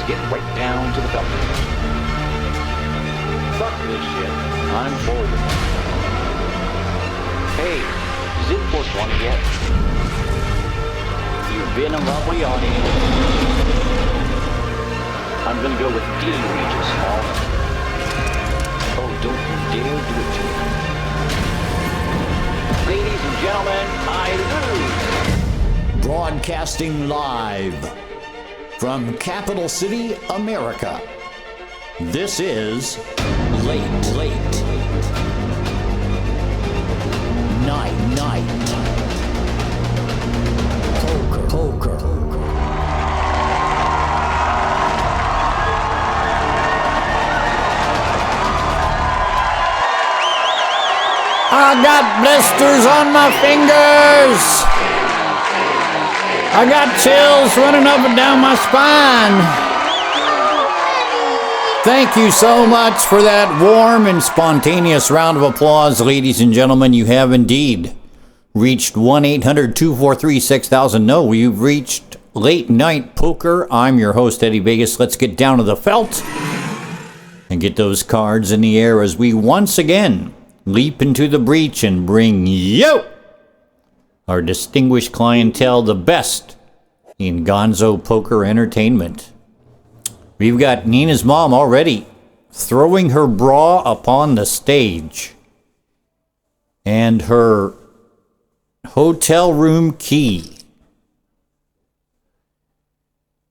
get right down to the belt. Fuck this shit. I'm bored. Hey, is it 420 yet? You've been a lovely audience. I'm gonna go with D, Regis Hall. Oh, don't you dare do it to me. Ladies and gentlemen, I lose. Broadcasting live from Capital City, America. This is Late Night Poker. I got blisters on my fingers. I got chills running up and down my spine. Thank you so much for that warm and spontaneous round of applause, ladies and gentlemen. You have indeed reached 1-800-243-6000. No, you've reached Late Night Poker. I'm your host, Eddie Vegas. Let's get down to the felt and get those cards in the air as we once again leap into the breach and bring you, our distinguished clientele, the best in Gonzo Poker Entertainment. We've got Nina's mom already throwing her bra upon the stage and her hotel room key.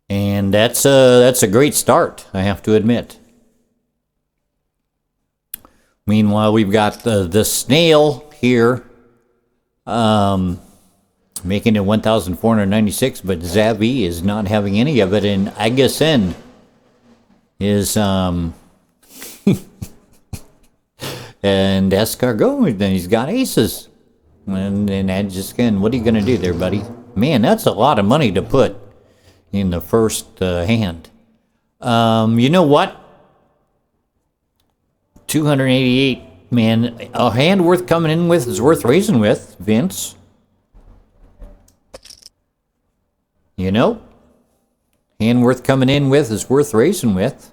And that's a great start, I have to admit. Meanwhile, we've got the snail here, making it 1,496, but Zavi is not having any of it, and Agassen is, and Escargot, then he's got aces. And that just, again, what are you going to do there, buddy? Man, that's a lot of money to put in the first hand. You know what? 288, man. A hand worth coming in with is worth raising with, Vince. You know? Hand worth coming in with is worth racing with.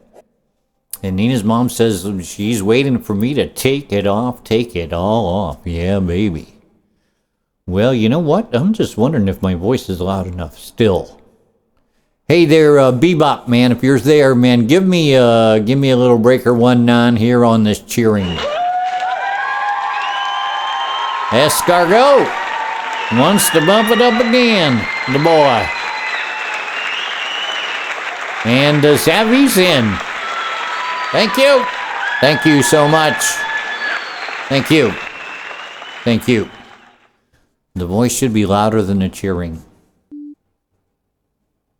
And Nina's mom says she's waiting for me to take it all off. Yeah, baby. Well, you know what? I'm just wondering if my voice is loud enough still. Hey there, Bebop, man, if you're there, man, give me a little breaker 1-9 here on this cheering. Escargot wants to bump it up again, the boy. And Savvy's in. Thank you. Thank you so much. Thank you. Thank you. The voice should be louder than the cheering.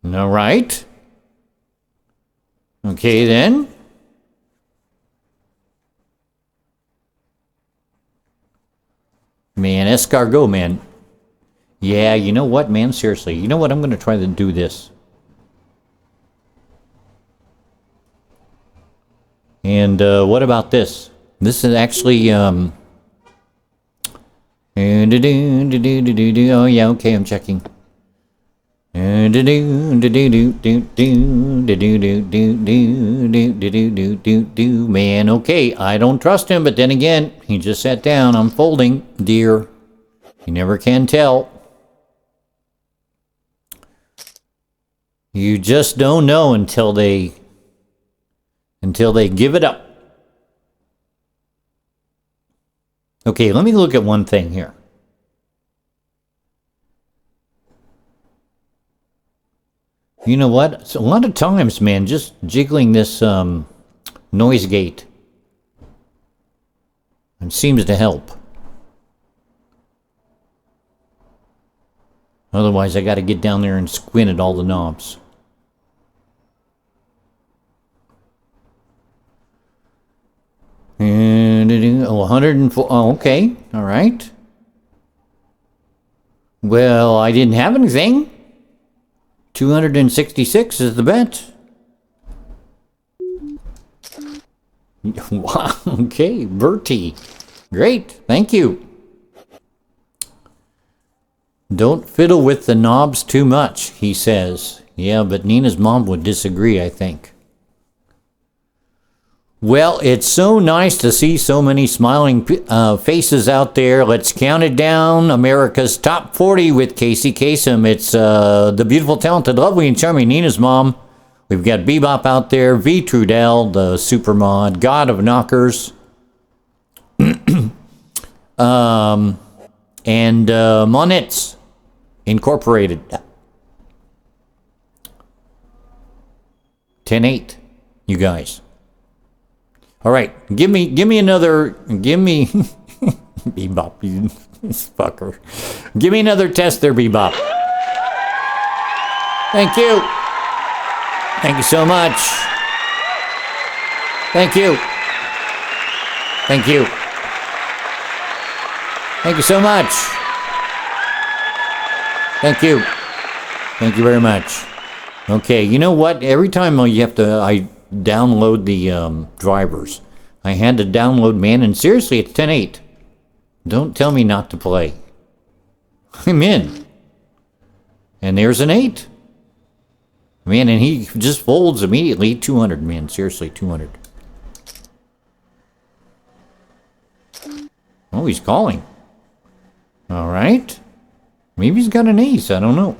All right. Okay, then. Man, Escargot, man. Yeah, you know what, man? Seriously. You know what? I'm going to try to do this. And what about this? This is actually, oh, yeah, okay, I'm checking. Man, okay, I don't trust him, but then again, he just sat down. I'm folding, dear. You never can tell. You just don't know until they give it up. Okay, let me look at one thing here. You know what? So a lot of times, man, just jiggling this noise gate, it seems to help. Otherwise, I got to get down there and squint at all the knobs. And 104. Oh, okay. All right. Well, I didn't have anything. 266 is the bet. Wow. Okay, Bertie. Great. Thank you. Don't fiddle with the knobs too much, he says. Yeah, but Nina's mom would disagree, I think. Well, it's so nice to see so many smiling faces out there. Let's count it down. America's Top 40 with Casey Kasem. It's the beautiful, talented, lovely, and charming Nina's mom. We've got Bebop out there, V. Trudell, the super mod, God of Knockers, and Monets Incorporated. 10-8, you guys. All right, give me another, Bebop, you fucker. Give me another test there, Bebop. Thank you. Thank you so much. Thank you. Thank you. Thank you so much. Thank you. Thank you very much. Okay, you know what? Every time I download the drivers, I had to download, man, and seriously, it's 10-8. Don't tell me not to play. I'm in. And there's an 8. Man, and he just folds immediately. 200, man. Seriously, 200. Oh, he's calling. All right. Maybe he's got an ace. I don't know.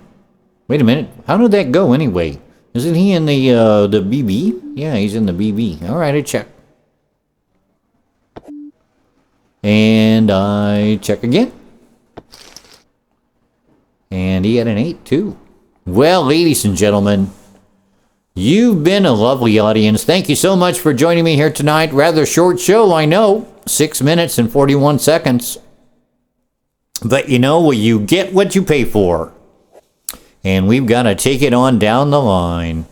Wait a minute. How did that go anyway? Isn't he in the BB? Yeah, he's in the BB. All right, I check. And I check again. And he had an 8 too. Well, ladies and gentlemen, you've been a lovely audience. Thank you so much for joining me here tonight. Rather short show, I know. 6 minutes and 41 seconds. But you know, you get what you pay for. And we've got to take it on down the line.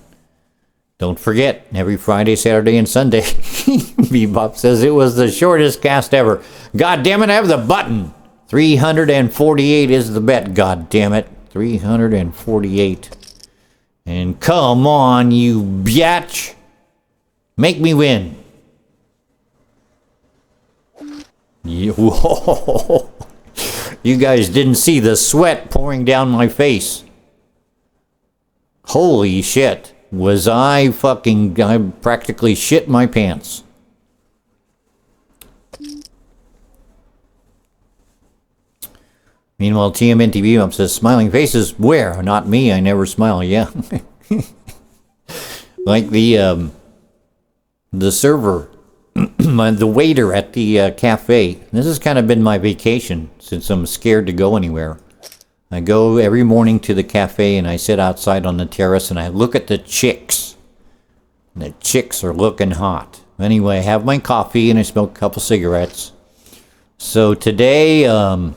Don't forget, every Friday, Saturday, and Sunday, Bebop says it was the shortest cast ever. God damn it, I have the button. 348 is the bet, god damn it. 348. And come on, you biatch. Make me win. You guys didn't see the sweat pouring down my face. Holy shit. I practically shit my pants. Meanwhile, TMNTV up says, smiling faces, where? Not me, I never smile, yeah. Like the server, the waiter at the cafe. This has kind of been my vacation since I'm scared to go anywhere. I go every morning to the cafe and I sit outside on the terrace and I look at the chicks. And the chicks are looking hot. Anyway, I have my coffee and I smoke a couple cigarettes. So today, I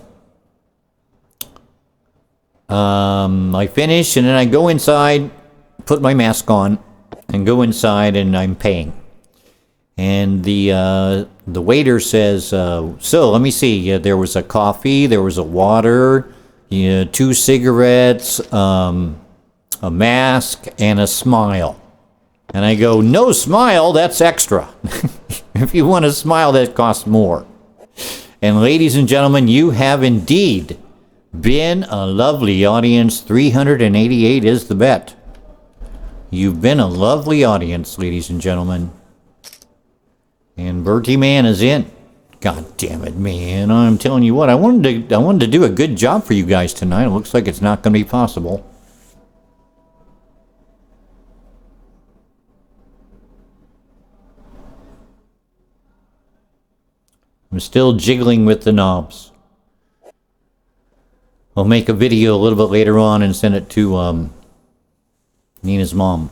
finish and then I go inside, put my mask on, and go inside and I'm paying. And the waiter says, so let me see, there was a coffee, there was a water, 2 cigarettes, a mask, and a smile. And I go, no smile, that's extra. If you want a smile, that costs more. And ladies and gentlemen, you have indeed been a lovely audience. 388 is the bet. You've been a lovely audience, ladies and gentlemen. And Bertie Man is in. God damn it, man. I'm telling you what, I wanted to do a good job for you guys tonight. It looks like it's not going to be possible. I'm still jiggling with the knobs. I'll make a video a little bit later on and send it to Nina's mom.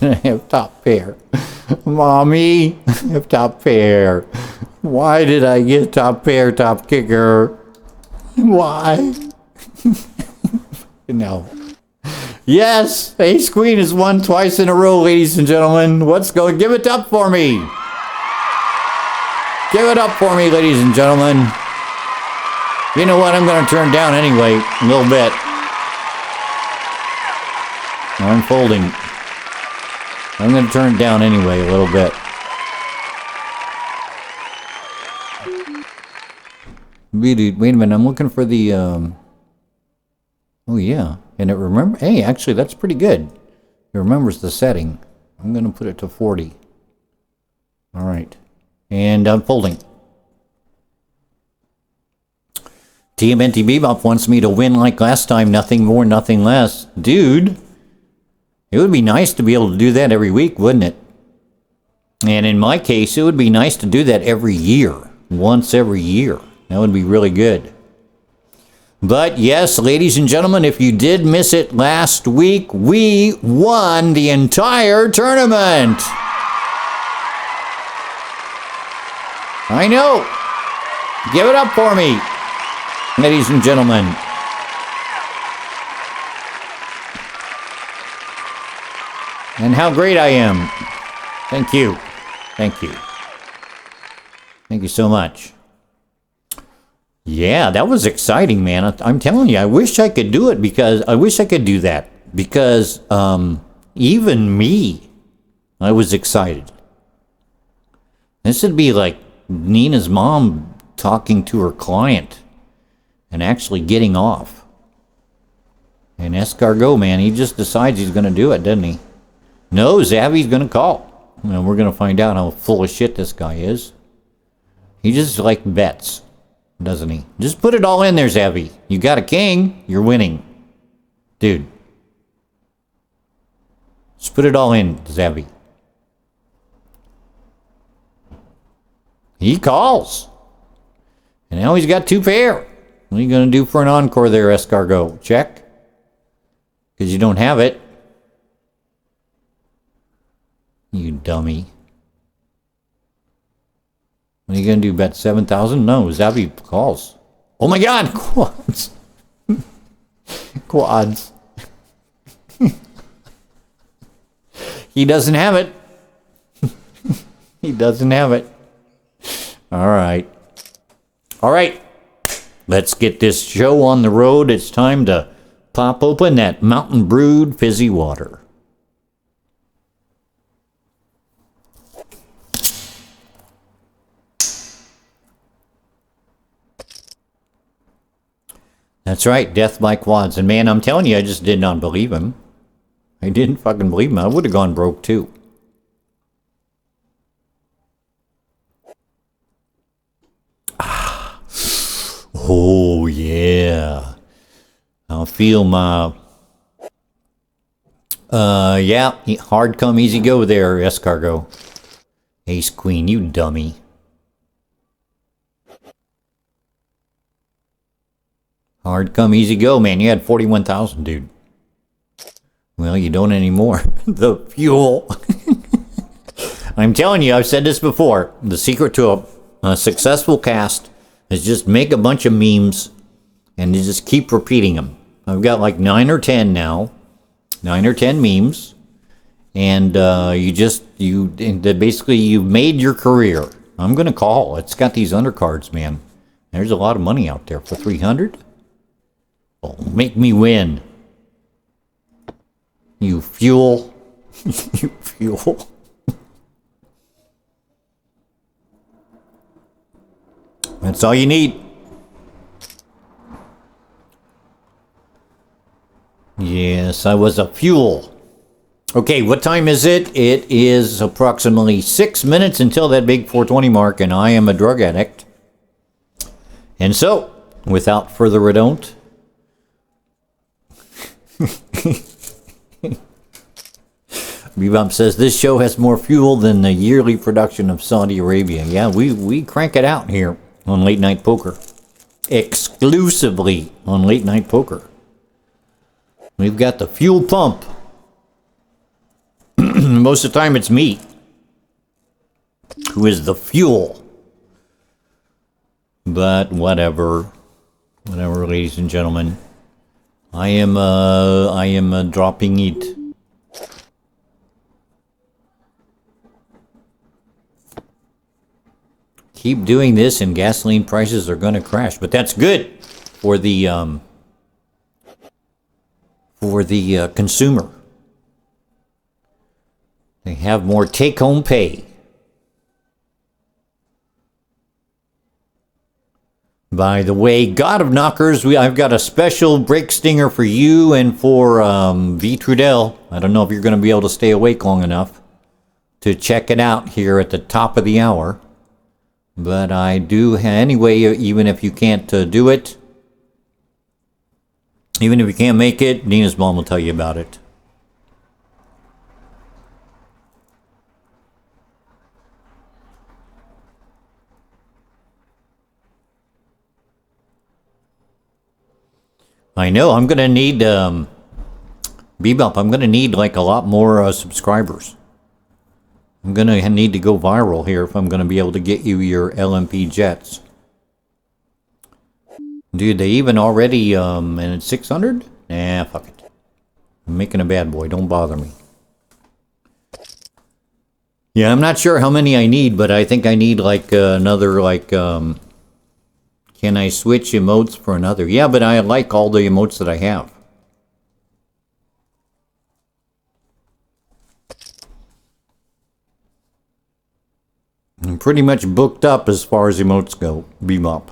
I have top pair. Mommy, I have top pair. Why did I get top pair, top kicker? Why? No. Yes, Ace Queen has won twice in a row, ladies and gentlemen. What's going? Give it up for me. Give it up for me, ladies and gentlemen. You know what? I'm going to turn down anyway, a little bit. I'm folding. I'm going to turn it down anyway, a little bit. Wait a minute, I'm looking for the Oh yeah, and it remember. Hey, actually, that's pretty good. It remembers the setting. I'm gonna put it to 40. All right, and unfolding. TMNT Bebop wants me to win like last time. Nothing more, nothing less, dude. It would be nice to be able to do that every week, wouldn't it? And in my case, it would be nice to do that every year, once every year. That would be really good. But yes, ladies and gentlemen, if you did miss it last week, we won the entire tournament. I know. Give it up for me, ladies and gentlemen. And how great I am. Thank you. Thank you. Thank you so much. Yeah, that was exciting, man. I'm telling you, I wish I could do it because I wish I could do that because even me, I was excited. This would be like Nina's mom talking to her client and actually getting off. And Escargot, man, he just decides he's going to do it, doesn't he? No, Zabby's going to call. And we're going to find out how full of shit this guy is. He just like bets, doesn't he? Just put it all in there, Zabby. You got a king, you're winning. Dude. Just put it all in, Zabby. He calls. And now he's got 2 pair. What are you going to do for an encore there, Escargot? Check? Because you don't have it. You dummy. What are you going to do, bet 7,000? No, Zabby calls. Oh my god, quads. Quads. He doesn't have it. He doesn't have it. All right. All right. Let's get this show on the road. It's time to pop open that Mountain Brewed fizzy water. That's right, death by quads. And man, I'm telling you, I just did not believe him. I didn't fucking believe him. I would have gone broke too. Ah. Oh, yeah. I'll feel my... yeah, hard come, easy go there, Escargot. Ace Queen, you dummy. Hard come, easy go, man. You had 41,000, dude. Well, you don't anymore. The fuel. I'm telling you, I've said this before. The secret to a successful cast is just make a bunch of memes and you just keep repeating them. I've got like 9 or 10 now. 9 or 10 memes. And basically you've made your career. I'm going to call. It's got these undercards, man. There's a lot of money out there for 300. Oh, make me win. You fuel. You fuel. That's all you need. Yes, I was a fuel. Okay, what time is it? It is approximately 6 minutes until that big 420 mark, and I am a drug addict. And so, without further ado, Bebop says this show has more fuel than the yearly production of Saudi Arabia. Yeah, we crank it out here on Late Night Poker. Exclusively on Late Night Poker. We've got the fuel pump. Most of the time it's me who is the fuel. But whatever. Whatever, ladies and gentlemen. I am dropping it. Keep doing this and gasoline prices are going to crash, but that's good for the consumer. They have more take-home pay. By the way, God of Knockers, I've got a special break stinger for you and for V. Trudell. I don't know if you're going to be able to stay awake long enough to check it out here at the top of the hour. But I do, anyway, even if you can't do it, even if you can't make it, Nina's mom will tell you about it. I know, I'm going to need, Bebop, I'm going to need like a lot more subscribers. I'm going to need to go viral here if I'm going to be able to get you your LMP jets. Dude, they even already, and it's 600? Nah, fuck it. I'm making a bad boy, don't bother me. Yeah, I'm not sure how many I need, but I think I need like another, like, can I switch emotes for another? Yeah, but I like all the emotes that I have. I'm pretty much booked up as far as emotes go, Bebop.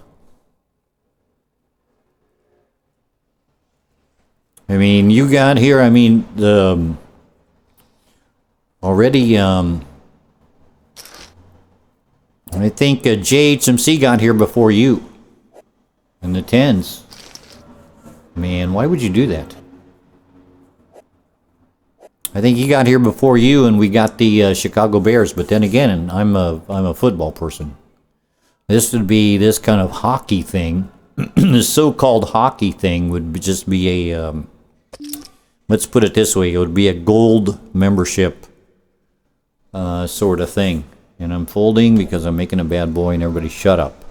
I mean, you got here, I mean, already, I think JHMC got here before you. In the 10s. Man, why would you do that? I think he got here before you and we got the Chicago Bears, but then again, I'm a football person. This would be this kind of hockey thing. This so-called hockey thing would just be a, let's put it this way, it would be a gold membership sort of thing. And I'm folding because I'm making a bad boy and everybody shut up.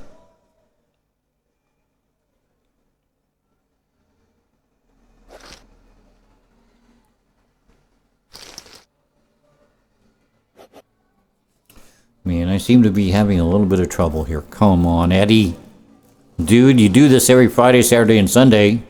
Man, I seem to be having a little bit of trouble here. Come on, Eddie. Dude, you do this every Friday, Saturday, and Sunday.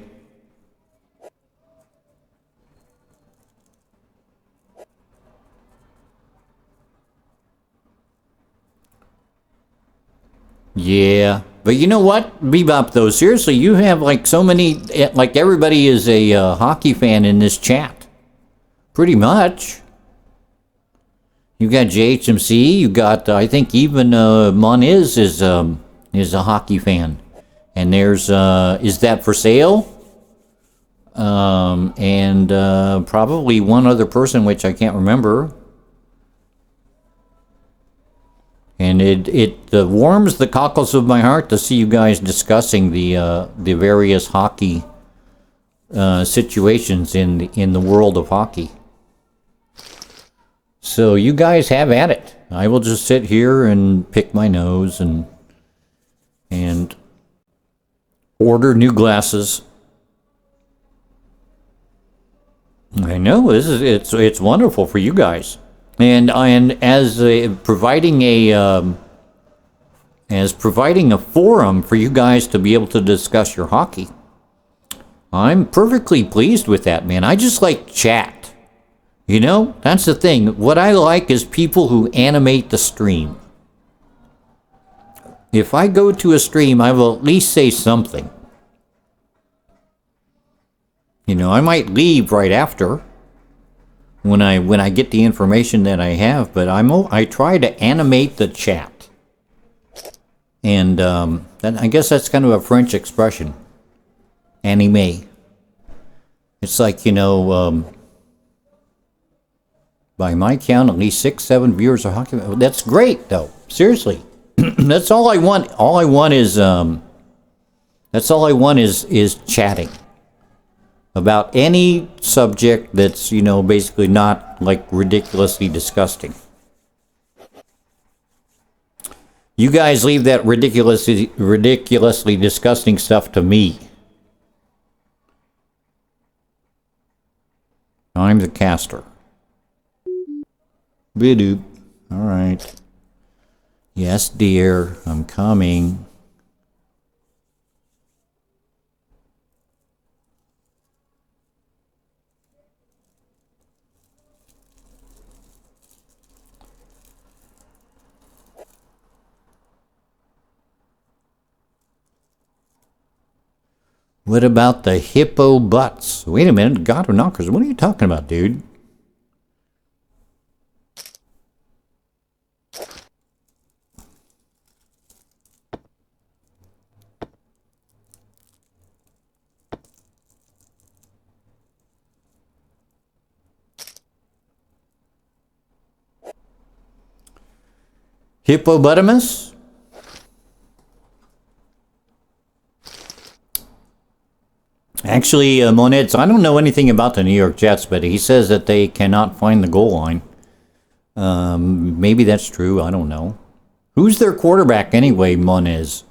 Yeah. But you know what, Bebop, though? Seriously, you have like so many... Like everybody is a hockey fan in this chat. Pretty much. You got JHMC, you got, I think even Moniz is a hockey fan. And there's, is that for sale? And probably one other person, which I can't remember. And it warms the cockles of my heart to see you guys discussing the various hockey situations in the world of hockey. So you guys have at it. I will just sit here and pick my nose and order new glasses. I know it's wonderful for you guys, and as providing a forum for you guys to be able to discuss your hockey. I'm perfectly pleased with that, man. I just like chat. You know, that's the thing. What I like is people who animate the stream. If I go to a stream, I will at least say something. You know, I might leave right after when I get the information that I have, but I try to animate the chat. And I guess that's kind of a French expression. Anime. It's like, you know, by my count, at least 6-7 viewers are hockey. That's great, though. Seriously, that's all I want. All I want is chatting about any subject that's, you know, basically not like ridiculously disgusting. You guys leave that ridiculously disgusting stuff to me. I'm the caster. Bidoop. All right. Yes, dear. I'm coming. What about the hippo butts? Wait a minute, God of Knockers. What are you talking about, dude? Hippopotamus? Actually, Monets, I don't know anything about the New York Jets, but he says that they cannot find the goal line. Maybe that's true. I don't know. Who's their quarterback anyway, Monez?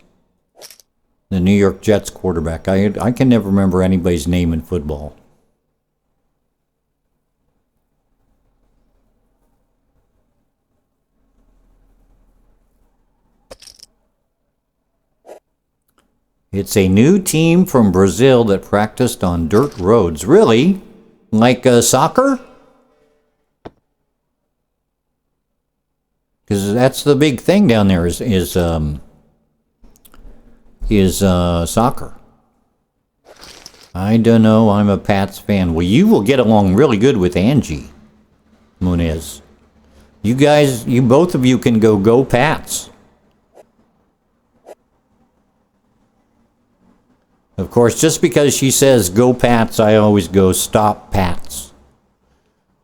The New York Jets quarterback. I can never remember anybody's name in football. It's a new team from Brazil that practiced on dirt roads. Really? Like soccer? Because that's the big thing down there is soccer. I don't know. I'm a Pats fan. Well, you will get along really good with Angie Muniz. You guys, both of you can go Pats. Of course, just because she says go Pats, I always go stop Pats.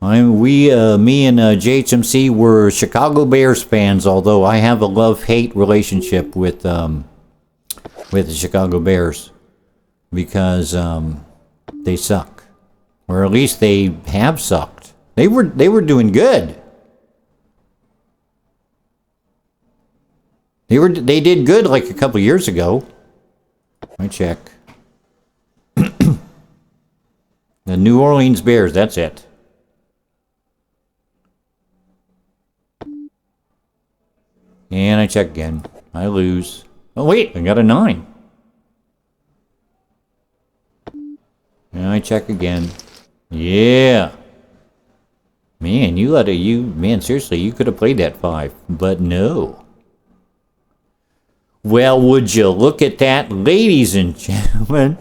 Me and JHMC were Chicago Bears fans, although I have a love-hate relationship with the Chicago Bears because they suck, or at least they have sucked. They were doing good. They did good like a couple years ago. Let me check. The New Orleans Bears, that's it. And I check again. I lose. Oh wait, I got a 9. And I check again. Yeah. Man, man, seriously, you could have played that 5, but no. Well, would you look at that, ladies and gentlemen?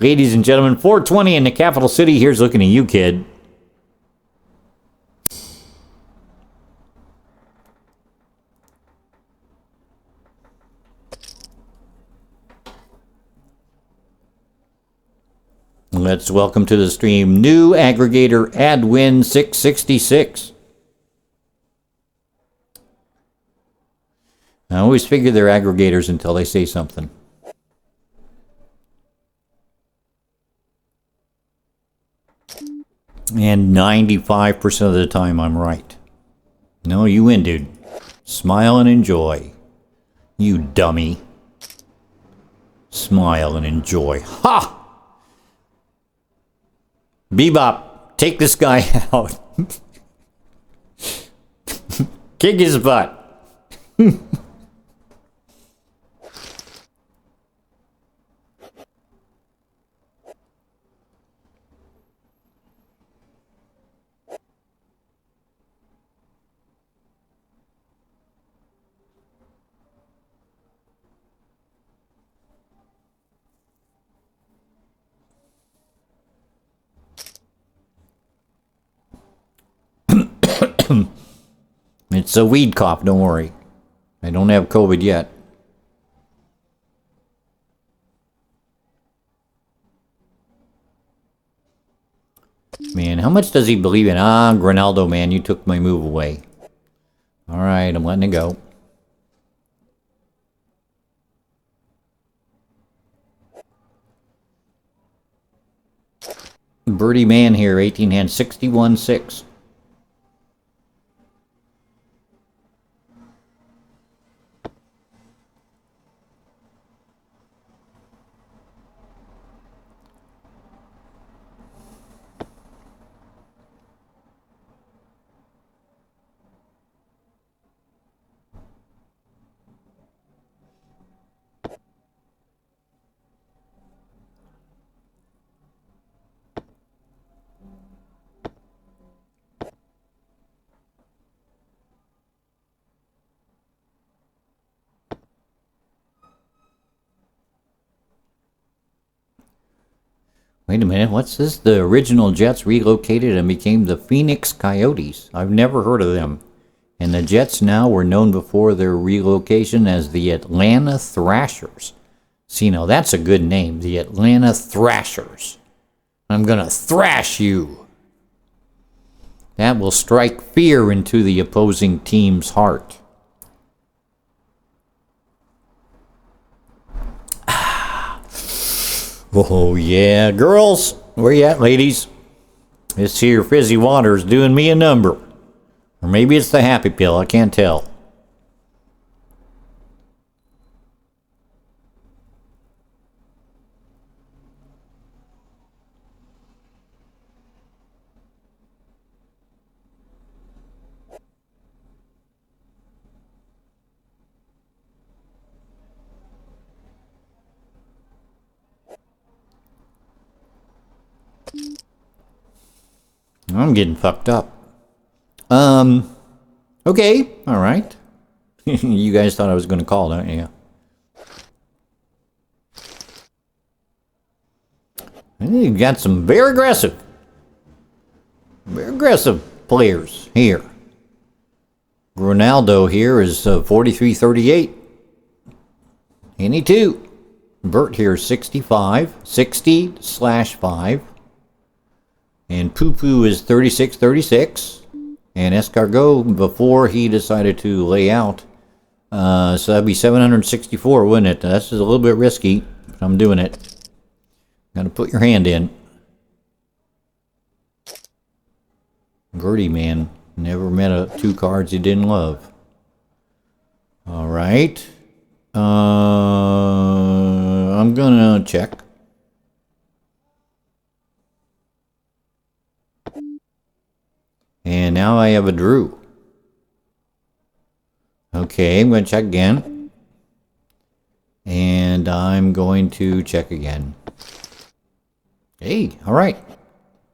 Ladies and gentlemen, 420 in the capital city. Here's looking at you, kid. Let's welcome to the stream new aggregator Adwin 666. I always figure they're aggregators until they say something. And 95% of the time I'm right. No, you win, dude. Smile and enjoy. You dummy. Smile and enjoy. Ha! Bebop, take this guy out. Kick his butt. It's a weed cough, don't worry. I don't have COVID yet. Man, how much does he believe in? Ah, Grinaldo, man, you took my move away. Alright, I'm letting it go. Birdie Man here, 18 hand, 61-6. Wait a minute, what's this? The original Jets relocated and became the Phoenix Coyotes. I've never heard of them. And the Jets now were known before their relocation as the Atlanta Thrashers. See, now that's a good name, the Atlanta Thrashers. I'm gonna thrash you. That will strike fear into the opposing team's heart. Oh, yeah. Girls, where you at, ladies? This here fizzy water is doing me a number. Or maybe it's the happy pill. I can't tell. I'm getting fucked up. Okay, all right. You guys thought I was going to call, don't you? You've got some very aggressive players here. Ronaldo here is 43-38. 82. Bert here is 65. 60/5. And Poo-Poo is 36-36. And Escargot, before he decided to lay out, so that'd be 764, wouldn't it? That's just a little bit risky, but I'm doing it. Gotta put your hand in. Gertie, man, never met two cards he didn't love. All right. I'm gonna check. And now I have a Drew. Okay, I'm going to check again. And I'm going to check again. Hey, all right.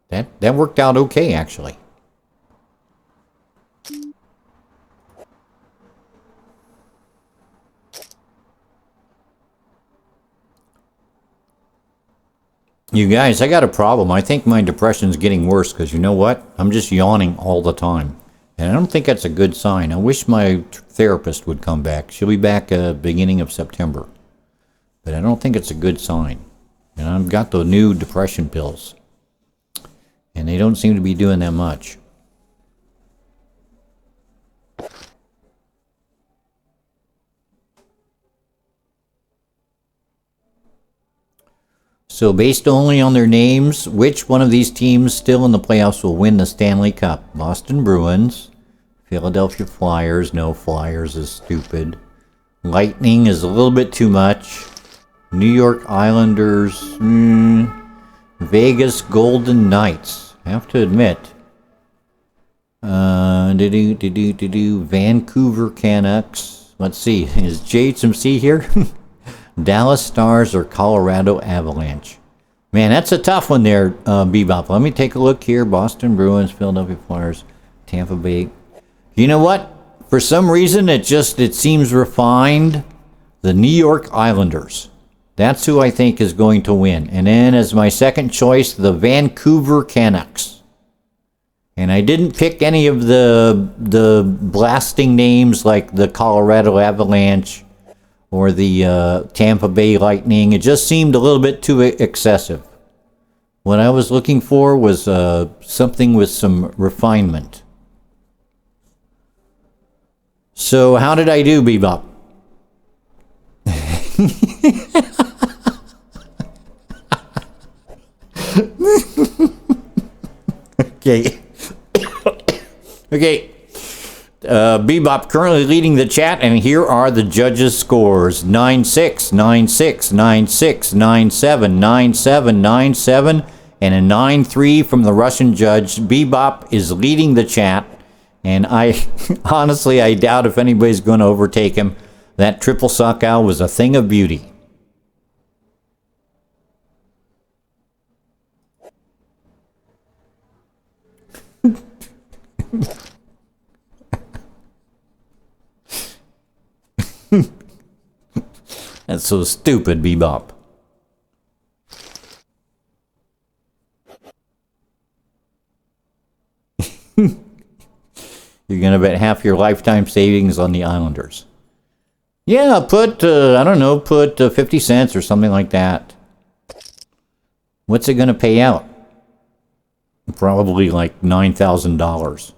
That worked out okay, actually. You guys, I got a problem. I think my depression's getting worse because you know what? I'm just yawning all the time. And I don't think that's a good sign. I wish my therapist would come back. She'll be back beginning of September. But I don't think it's a good sign. And I've got the new depression pills. And they don't seem to be doing that much. So based only on their names, which one of these teams still in the playoffs will win the Stanley Cup? Boston Bruins, Philadelphia Flyers. No, Flyers is stupid. Lightning is a little bit too much. New York Islanders. Vegas Golden Knights. I have to admit. Vancouver Canucks. Let's see. Is JHMC here? Dallas Stars or Colorado Avalanche? Man, that's a tough one there, Bebop. Let me take a look here. Boston Bruins, Philadelphia Flyers, Tampa Bay. You know what? For some reason, it seems refined. The New York Islanders. That's who I think is going to win. And then as my second choice, the Vancouver Canucks. And I didn't pick any of the blasting names like the Colorado Avalanche or the Tampa Bay Lightning. It just seemed a little bit too excessive. What I was looking for was something with some refinement. So how did I do, Bebop? Okay. Okay. Bebop currently leading the chat, and here are the judges' scores. 9-6, 9-6, 9-6, 9-7, 9-7, 9-7, and a 9-3 from the Russian judge. Bebop is leading the chat, and I honestly, I doubt if anybody's going to overtake him. That triple Sokow was a thing of beauty. That's so stupid, Bebop. You're going to bet half your lifetime savings on the Islanders. Yeah, put, I don't know, put 50 cents or something like that. What's it going to pay out? Probably like $9,000.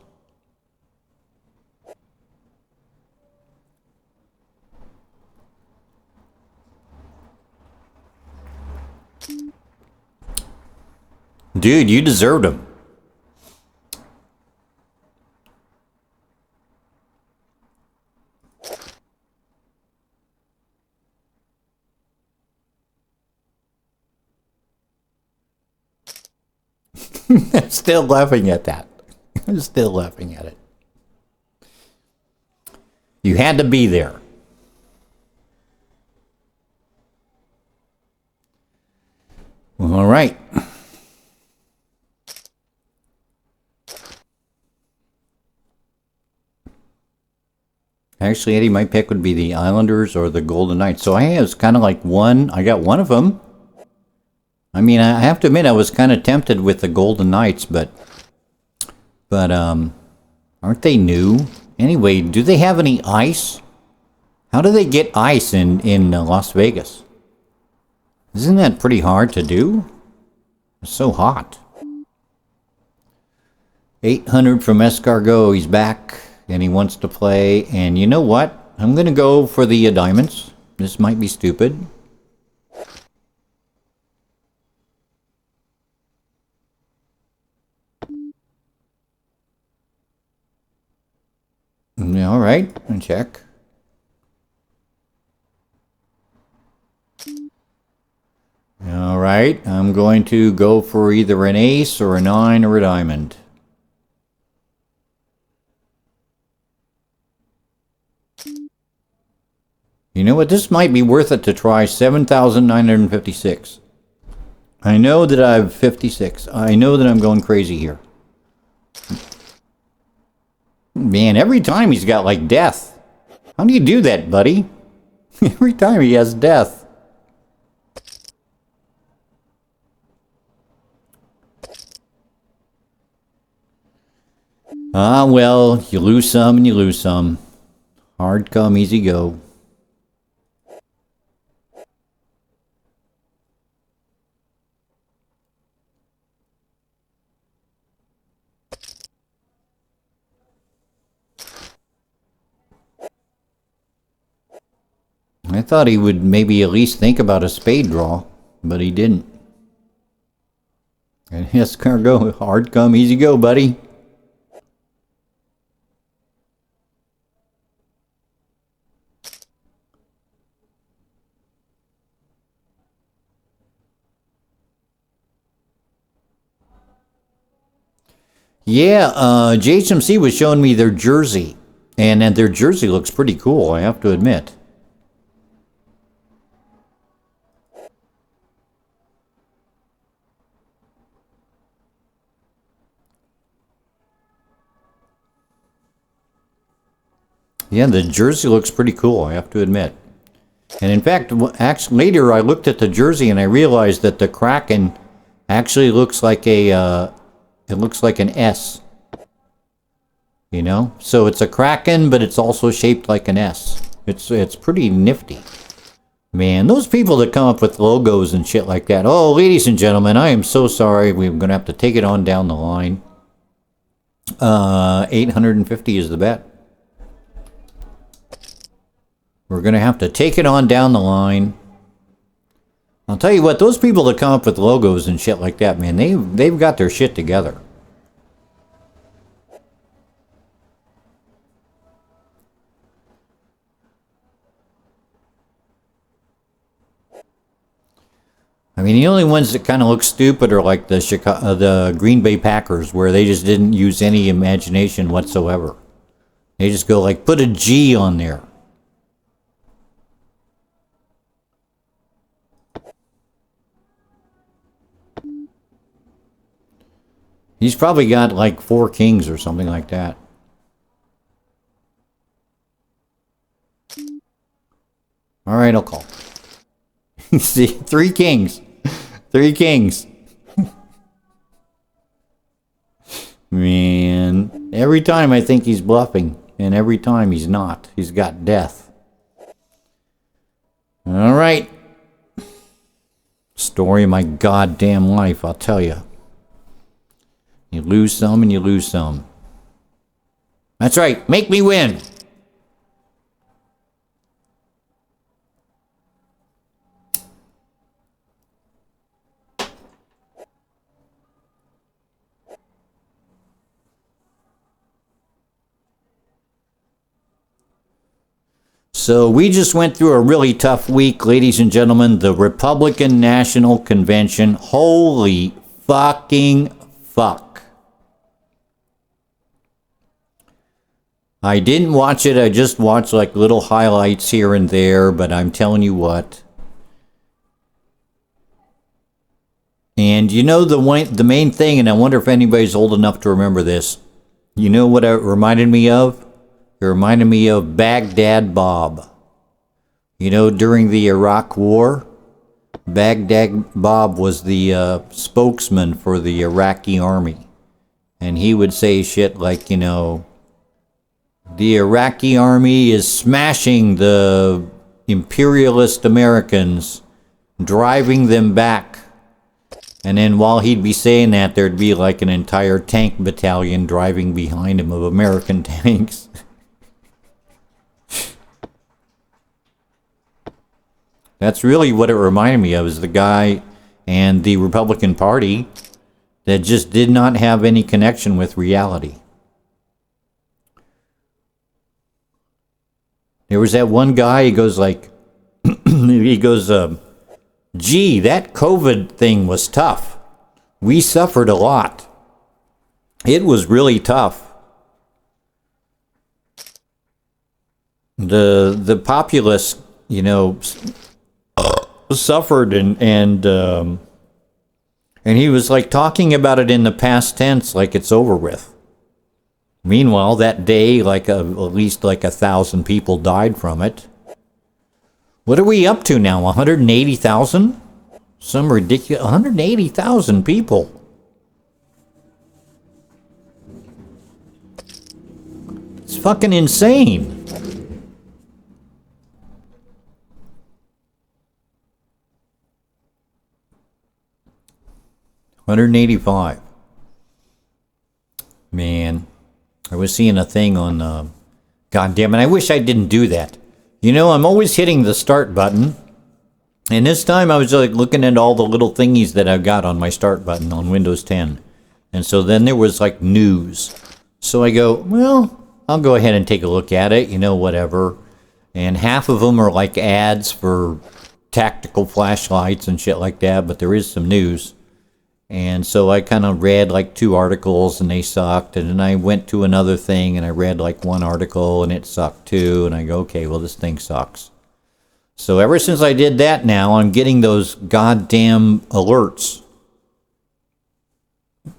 Dude, you deserved them. I'm still laughing at that. I'm still laughing at it. You had to be there. All right. Actually, Eddie, my pick would be the Islanders or the Golden Knights. So I was kind of like I got one of them. I mean, I have to admit, I was kind of tempted with the Golden Knights, but aren't they new? Anyway, do they have any ice? How do they get ice in Las Vegas? Isn't that pretty hard to do? It's so hot. 800 from Escargot. He's back, and he wants to play. And you know what? I'm going to go for the diamonds. This might be stupid. All right, and check. All right, I'm going to go for either an ace or a 9 or a diamond. You know what? This might be worth it to try 7,956. I know that I have 56. I know that I'm going crazy here. Man, every time he's got like death. How do you do that, buddy? Every time he has death. Ah, well, you lose some and you lose some. Hard come, easy go. I thought he would maybe at least think about a spade draw, but he didn't. And yes, cargo, hard come, easy go, buddy. Yeah, JHMC was showing me their jersey, and their jersey looks pretty cool, I have to admit. Yeah, the jersey looks pretty cool, I have to admit. And in fact, actually, later I looked at the jersey and I realized that the Kraken actually looks like a, it looks like an S. You know? So it's a Kraken, but it's also shaped like an S. It's pretty nifty. Man, those people that come up with logos and shit like that. Oh, ladies and gentlemen, I am so sorry. We're going to have to take it on down the line. 850 is the bet. We're going to have to take it on down the line. I'll tell you what, those people that come up with logos and shit like that, man, they've got their shit together. I mean, the only ones that kind of look stupid are like the Green Bay Packers, where they just didn't use any imagination whatsoever. They just go like, put a G on there. He's probably got like 4 kings or something like that. All right, I'll call. See, 3 kings. 3 kings. Man, every time I think he's bluffing, and every time he's not. He's got death. All right. Story of my goddamn life, I'll tell you. You lose some and you lose some. That's right, make me win. So we just went through a really tough week, ladies and gentlemen. The Republican National Convention. Holy fucking fuck. I didn't watch it. I just watched like little highlights here and there, but I'm telling you what. And you know the main thing, and I wonder if anybody's old enough to remember this. You know what it reminded me of? It reminded me of Baghdad Bob. You know, during the Iraq War, Baghdad Bob was the spokesman for the Iraqi army. And he would say shit like, you know, the Iraqi army is smashing the imperialist Americans, driving them back. And then while he'd be saying that, there'd be like an entire tank battalion driving behind him of American tanks. That's really what it reminded me of, is the guy and the Republican Party that just did not have any connection with reality. There was that one guy, he goes like, gee, that COVID thing was tough. We suffered a lot. It was really tough. The populace, you know, suffered and he was like talking about it in the past tense like it's over with. Meanwhile, that day, like at least like 1,000 people died from it. What are we up to now? 180,000? Some ridiculous 180,000 people. It's fucking insane. $185. Man, I was seeing a thing on, God damn it, I wish I didn't do that. You know, I'm always hitting the start button, and this time I was like looking at all the little thingies that I've got on my start button on Windows 10. And so then there was like news. So I go, well, I'll go ahead and take a look at it, you know, whatever. And half of them are like ads for tactical flashlights and shit like that, but there is some news. And so I kind of read like 2 articles and they sucked. And then I went to another thing and I read like 1 article and it sucked too. And I go, okay, well, this thing sucks. So ever since I did that now, I'm getting those goddamn alerts.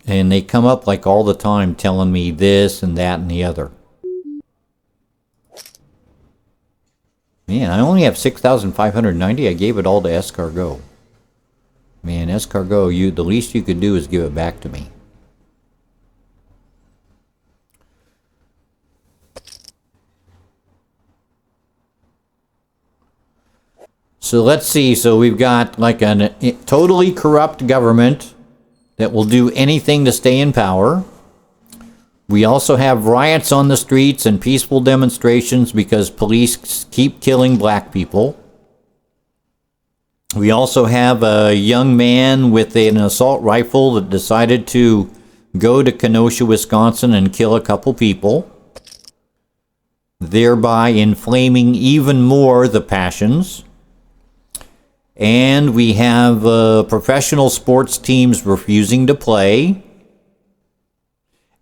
And they come up like all the time telling me this and that and the other. Man, I only have 6,590. I gave it all to Escargot. Man, Escargot, the least you could do is give it back to me. So let's see. So we've got like a totally corrupt government that will do anything to stay in power. We also have riots on the streets and peaceful demonstrations because police keep killing black people. We also have a young man with an assault rifle that decided to go to Kenosha, Wisconsin and kill a couple people, thereby inflaming even more the passions. And we have professional sports teams refusing to play.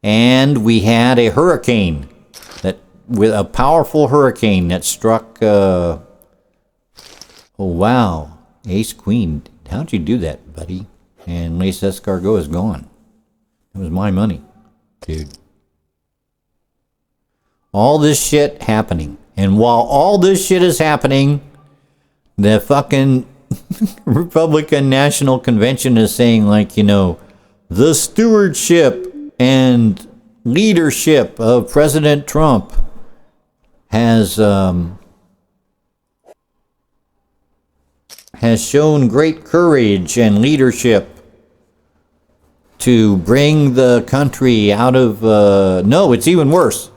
And we had a hurricane, with a powerful hurricane that struck, oh wow. Ace Queen, how'd you do that, buddy? And Lace Escargot is gone. It was my money, dude. All this shit happening. And while all this shit is happening, the fucking Republican National Convention is saying, like, you know, the stewardship and leadership of President Trump has shown great courage and leadership to bring the country out of, no, it's even worse.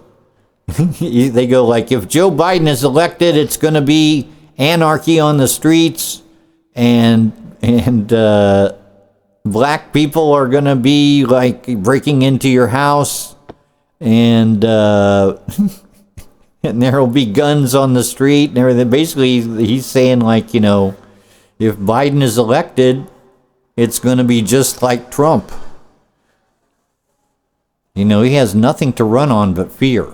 They go like, if Joe Biden is elected, it's going to be anarchy on the streets, and black people are going to be like breaking into your house, and and there will be guns on the street and everything. Basically, he's saying like, you know, if Biden is elected, it's going to be just like Trump. You know, he has nothing to run on but fear.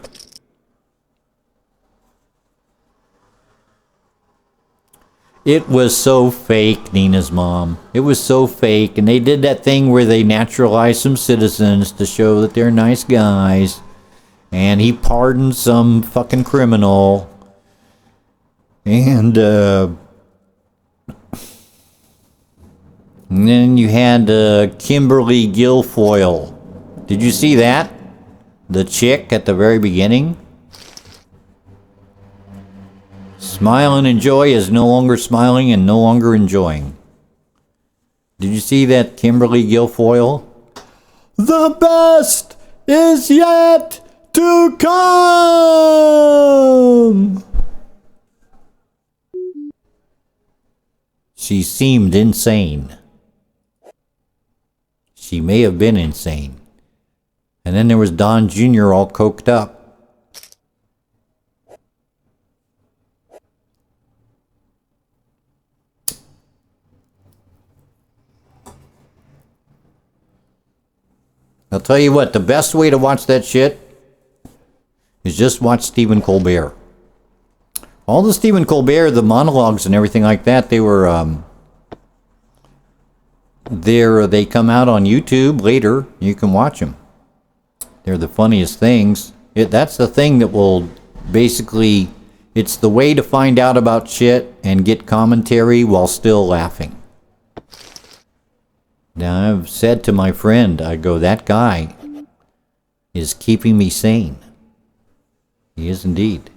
It was so fake, Nina's mom. It was so fake. And they did that thing where they naturalized some citizens to show that they're nice guys. And he pardoned some fucking criminal. And then you had Kimberly Guilfoyle. Did you see that? The chick at the very beginning? Smile and enjoy is no longer smiling and no longer enjoying. Did you see that, Kimberly Guilfoyle? The best is yet to come! She seemed insane. She may have been insane. And then there was Don Jr. all coked up. I'll tell you what, the best way to watch that shit is just watch Stephen Colbert. All the Stephen Colbert, the monologues and everything like that, they were, they come out on YouTube later. You can watch them. They're the funniest things. That's the thing that will basically, it's the way to find out about shit and get commentary while still laughing. Now, I've said to my friend, I go, that guy is keeping me sane. He is indeed.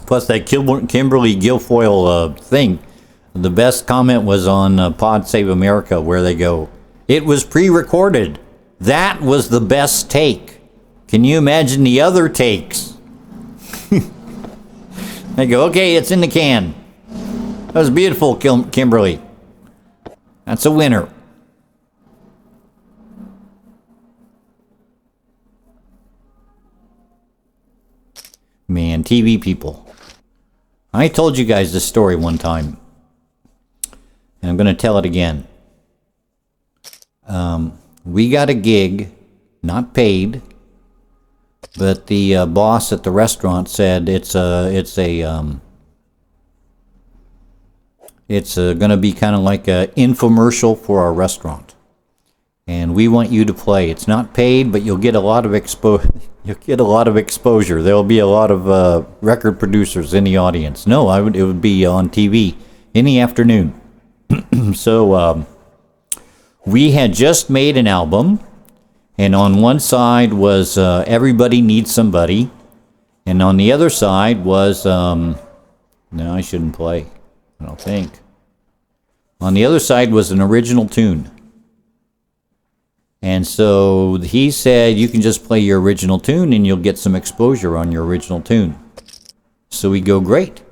Plus that Kimberly Guilfoyle thing, the best comment was on Pod Save America, where they go, it was pre-recorded. That was the best take. Can you imagine the other takes? They go, okay, it's in the can. That was beautiful, Kimberly. That's a winner. Man, TV people. I told you guys this story one time, and I'm going to tell it again. We got a gig, not paid, but the boss at the restaurant said it's going to be kind of like an infomercial for our restaurant, and we want you to play. It's not paid, but you'll get a lot of exposure. There'll be a lot of record producers in the audience. No, it would be on TV in the afternoon. So we had just made an album, and on one side was Everybody Needs Somebody, and on the other side was no, I shouldn't play, I don't think. On the other side was an original tune. And so he said, you can just play your original tune and you'll get some exposure on your original tune. So we go, great.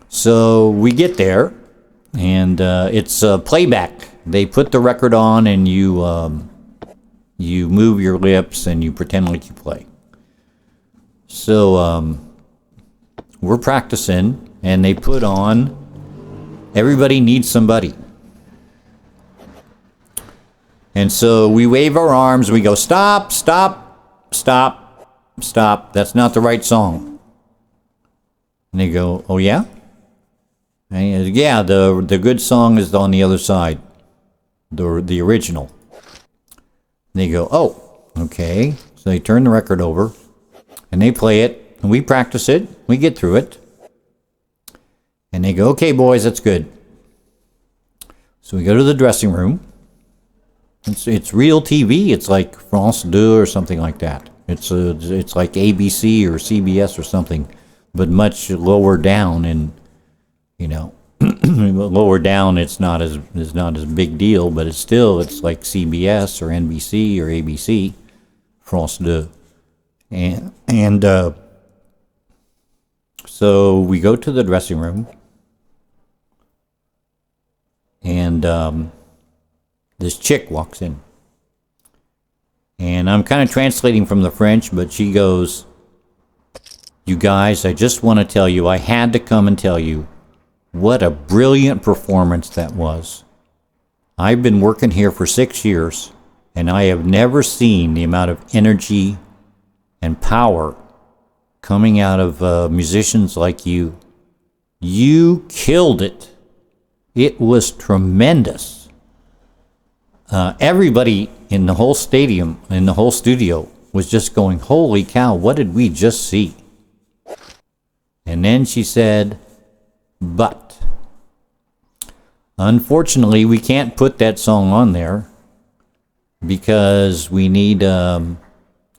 So we get there, and it's playback. They put the record on, and you move your lips and you pretend like you play. So we're practicing, and they put on Everybody Needs Somebody. And so we wave our arms, we go, stop, stop, stop, stop. That's not the right song. And they go, oh yeah? And yeah, the good song is on the other side, the original. And they go, oh, okay. So they turn the record over, and they play it, and we practice it, we get through it. And they go, okay, boys, that's good. So we go to the dressing room. It's real TV. It's like France 2 or something like that. It's like ABC or CBS or something, but much lower down. And lower down, it's not as big deal, but it's like CBS or NBC or ABC, France 2, and so we go to the dressing room, and this chick walks in. And I'm kind of translating from the French, but she goes, you guys, I just want to tell you, I had to come and tell you what a brilliant performance that was. I've been working here for 6 years, and I have never seen the amount of energy and power coming out of musicians like you. You killed it. It was tremendous. Everybody in the whole stadium, in the whole studio, was just going, holy cow, what did we just see? And then she said, but unfortunately, we can't put that song on there because we need,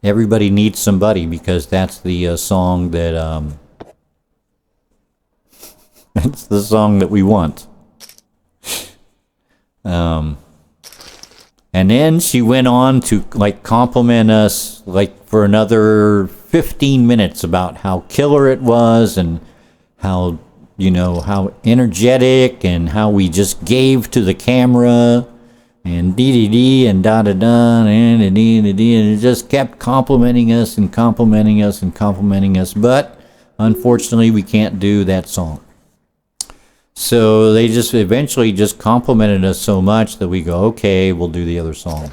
everybody needs somebody, because that's the song that, that's the song that we want. And then she went on to compliment us for another 15 minutes about how killer it was, and how how energetic, and how we just gave to the camera, and dee and da da da and dee, and it just kept complimenting us and complimenting us and complimenting us. But unfortunately, we can't do that song. So they just eventually just complimented us so much that we go, okay, we'll do the other song.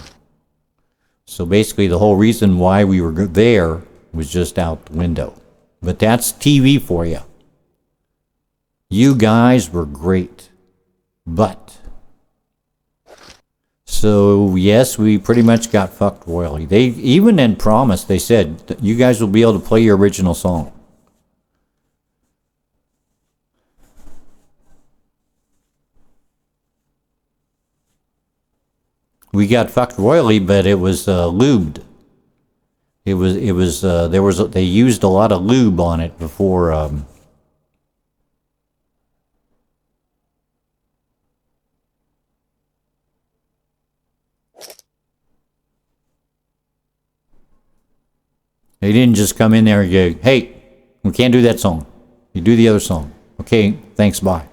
So basically the whole reason why we were there was just out the window. But that's TV for you. You guys were great. But so yes, we pretty much got fucked royally. They even then promised, they said, you guys will be able to play your original song. We got fucked royally, but it was lubed. They used a lot of lube on it before. They didn't just come in there and go, hey, we can't do that song. You do the other song. Okay, thanks, bye.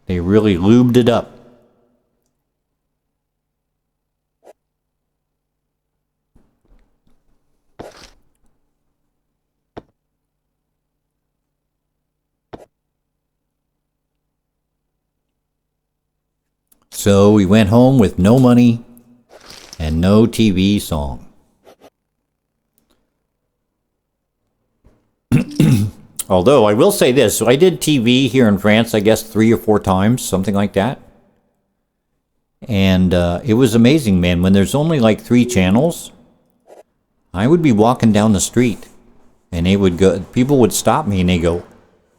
They really lubed it up. So we went home with no money and no TV song. Although I will say this, so I did TV here in France, I guess 3 or 4 times, something like that. And it was amazing, man. When there's only like 3 channels, I would be walking down the street, and people would stop me and they go,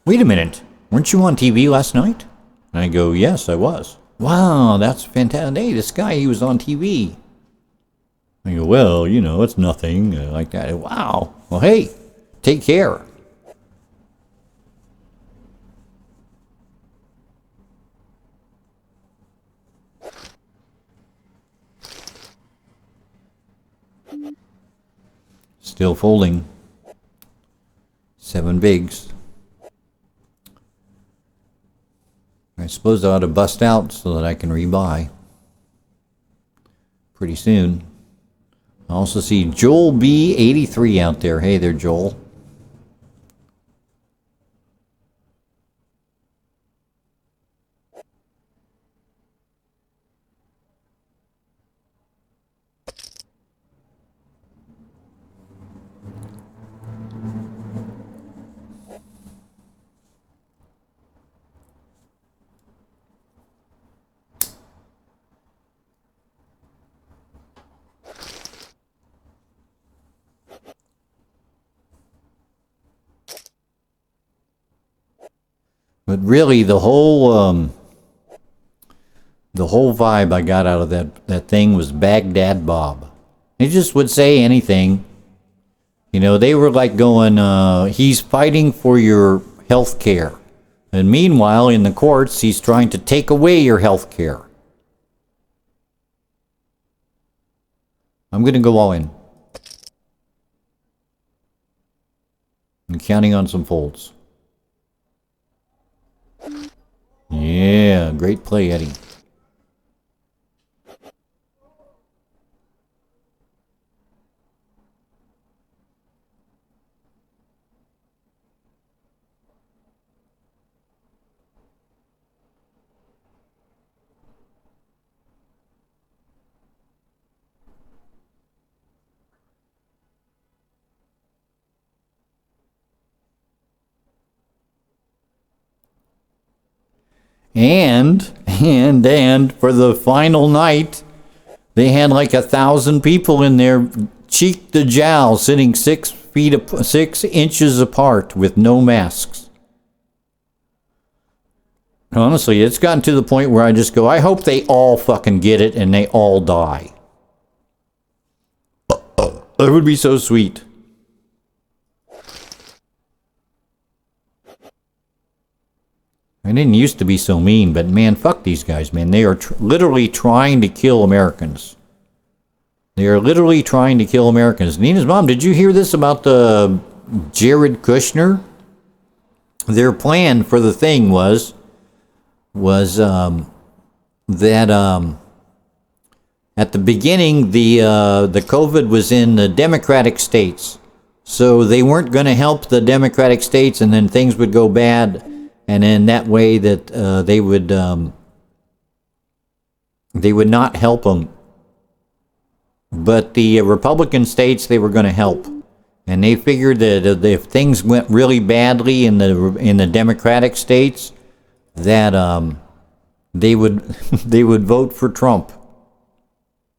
wait a minute, weren't you on TV last night? And I go, yes, I was. Wow, that's fantastic. Hey, this guy, he was on TV. I go, well, it's nothing like that. Wow. Well, hey, take care. Still folding. 7 bigs. I suppose I ought to bust out so that I can rebuy pretty soon. I also see Joel B83 out there. Hey there, Joel. But really, the whole vibe I got out of that thing was Baghdad Bob. He just would say anything. You know, they were like going, he's fighting for your health care. And meanwhile, in the courts, he's trying to take away your health care. I'm going to go all in. I'm counting on some folds. Yeah, great play, Eddie. And for the final night, they had like 1,000 people in there, cheek to jowl, sitting 6 inches apart with no masks. Honestly, it's gotten to the point where I just go, I hope they all fucking get it and they all die. That would be so sweet. I didn't used to be so mean, but man, fuck these guys, man. They are literally trying to kill Americans. They are literally trying to kill Americans. Nina's mom, did you hear this about the Jared Kushner? Their plan for the thing was that at the beginning the COVID was in the Democratic states, so they weren't going to help the Democratic states, and then things would go bad. And in that way that they would not help them. But the Republican states, they were going to help. And they figured that if things went really badly in the Democratic states, that they would vote for Trump.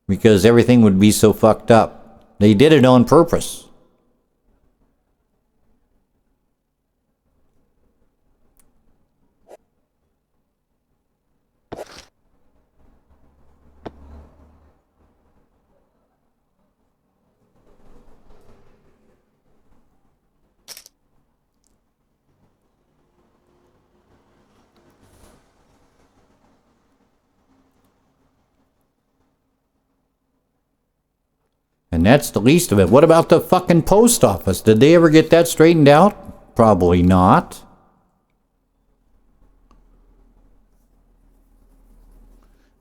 Because everything would be so fucked up. They did it on purpose. And that's the least of it. What about the fucking post office? Did they ever get that straightened out? Probably not.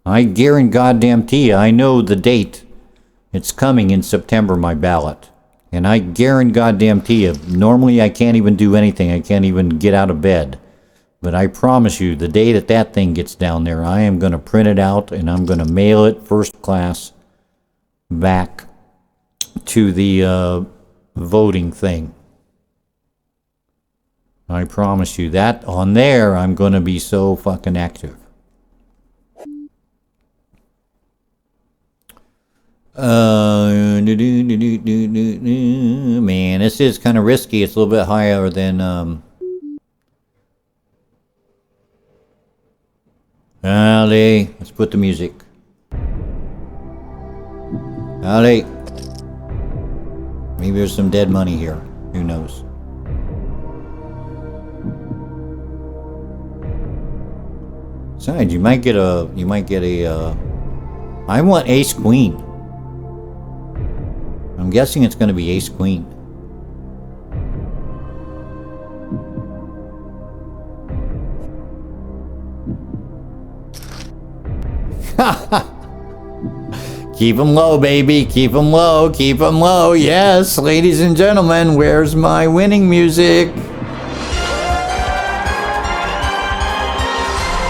I guarantee you, I know the date. It's coming in September, my ballot. And I guarantee you, normally I can't even do anything. I can't even get out of bed. But I promise you, the day that thing gets down there, I am going to print it out and I'm going to mail it first class back to the voting thing. I promise you that on there I'm going to be so fucking active. Man, this is kind of risky. It's a little bit higher than Ali, let's put the music. Ali. Maybe there's some dead money here. Who knows? Besides, you might get a, I want ace queen. I'm guessing it's going to be ace queen. Keep them low, baby. Keep them low. Keep them low. Yes, ladies and gentlemen, where's my winning music?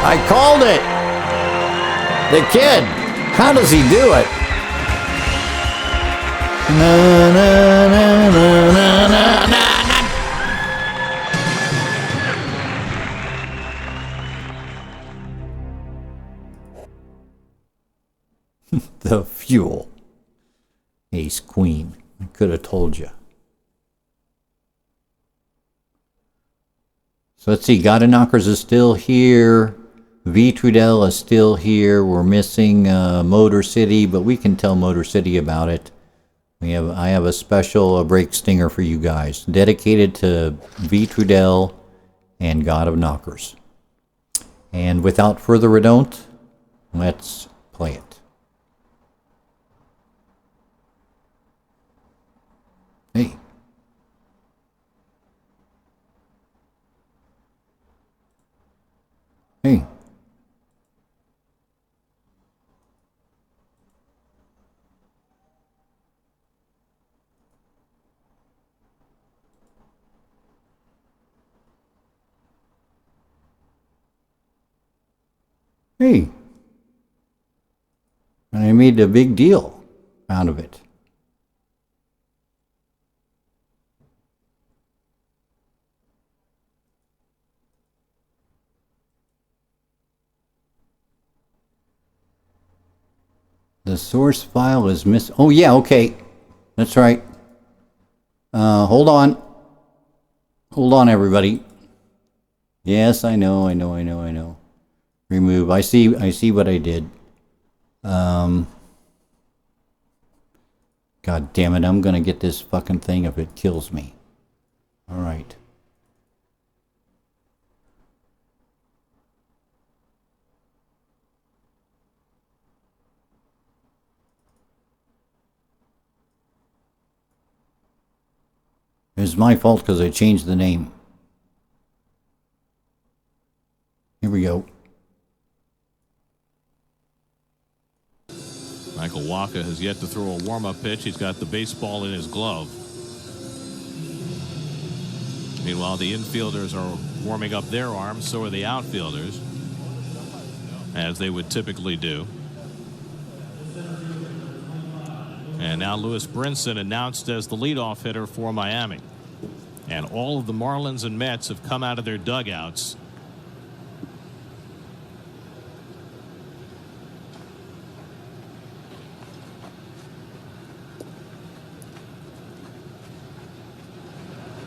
I called it. The kid. How does he do it? Na, na, na, na, na, na, na. The fuel. Ace queen. I could have told you. So let's see, God of Knockers is still here. V Trudel is still here. We're missing Motor City, but we can tell Motor City about it. I have a special break stinger for you guys, dedicated to V Trudel and God of Knockers. And without further ado, let's play it. Hey. Hey. Hey. And I made a big deal out of it. The source file is oh yeah, okay. That's right. Hold on. Hold on, everybody. Yes, I know. Remove. I see what I did. God damn it, I'm gonna get this fucking thing if it kills me. Alright. It's my fault because I changed the name. Here we go. Michael Wacha has yet to throw a warm-up pitch. He's got the baseball in his glove. Meanwhile, the infielders are warming up their arms, so are the outfielders, as they would typically do. And now Lewis Brinson announced as the leadoff hitter for Miami. And all of the Marlins and Mets have come out of their dugouts.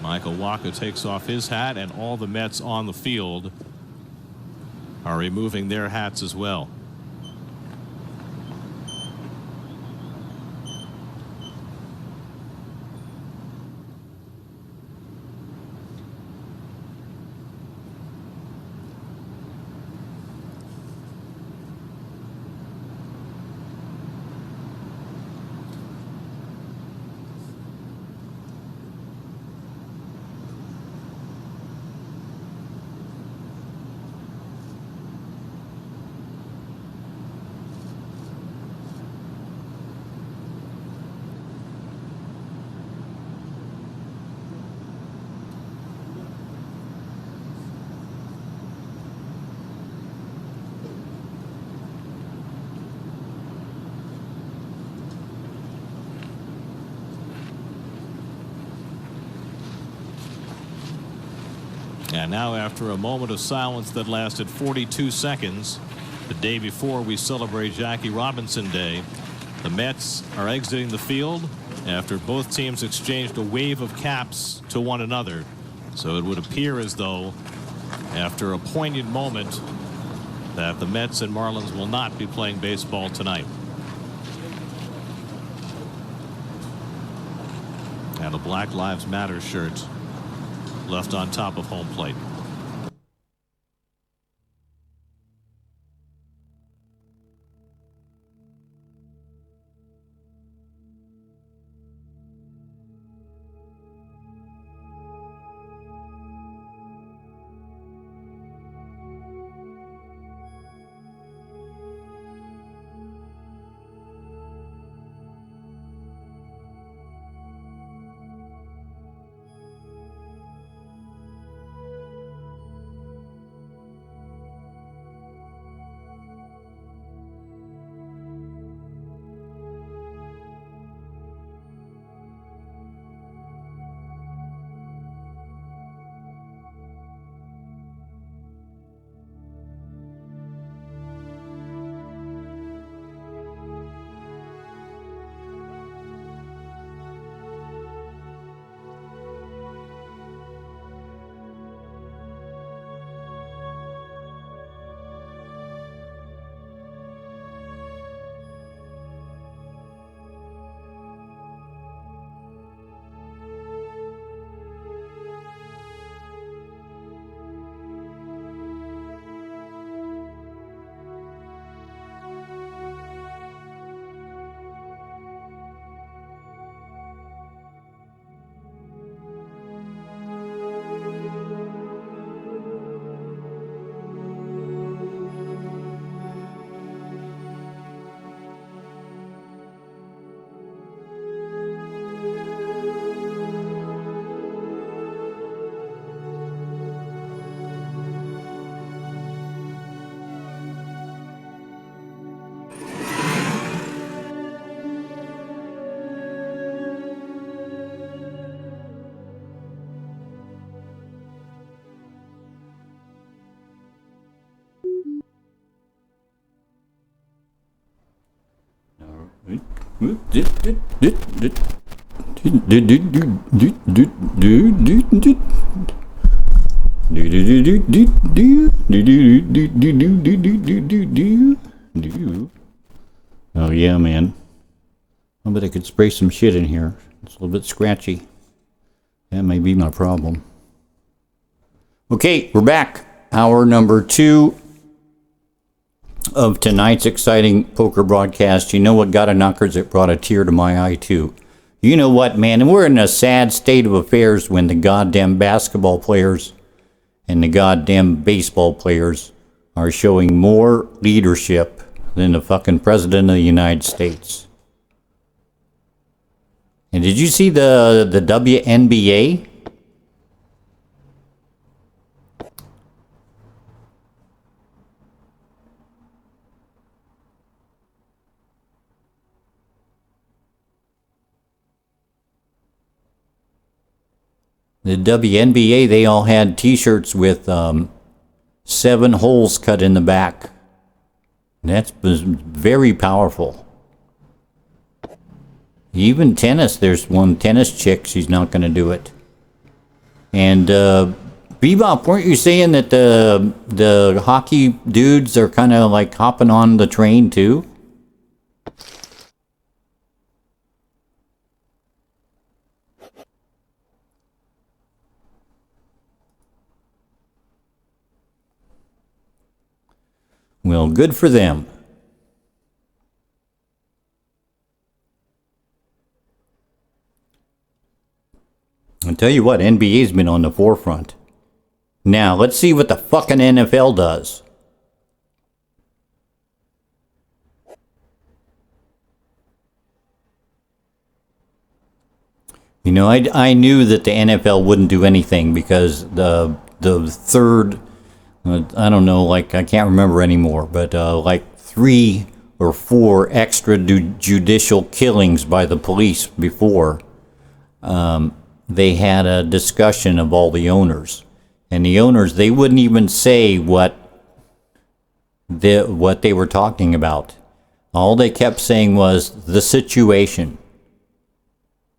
Michael Wacha takes off his hat, and all the Mets on the field are removing their hats as well. And now, after a moment of silence that lasted 42 seconds, the day before we celebrate Jackie Robinson Day, the Mets are exiting the field after both teams exchanged a wave of caps to one another. So it would appear as though, after a poignant moment, that the Mets and Marlins will not be playing baseball tonight. And a Black Lives Matter shirt left on top of home plate. Oh yeah, man. I bet I could spray some shit in here. It's a little bit scratchy. That may be my problem. Okay, we're back. Hour number 2 of tonight's exciting poker broadcast. You know what got a knockers? It brought a tear to my eye too. You know what, man? And we're in a sad state of affairs when the goddamn basketball players and the goddamn baseball players are showing more leadership than the fucking president of the United States. And did you see the WNBA? The WNBA, they all had t-shirts with 7 holes cut in the back. That's very powerful. Even tennis, there's one tennis chick, she's not going to do it. And Bebop, weren't you saying that the hockey dudes are kind of like hopping on the train too? Well, good for them. I'll tell you what, NBA's been on the forefront. Now, let's see what the fucking NFL does. You know, I knew that the NFL wouldn't do anything because the third, I don't know, like, I can't remember anymore, but like 3 or 4 extrajudicial killings by the police before. They had a discussion of all the owners, and the owners, they wouldn't even say what they were talking about. All they kept saying was the situation.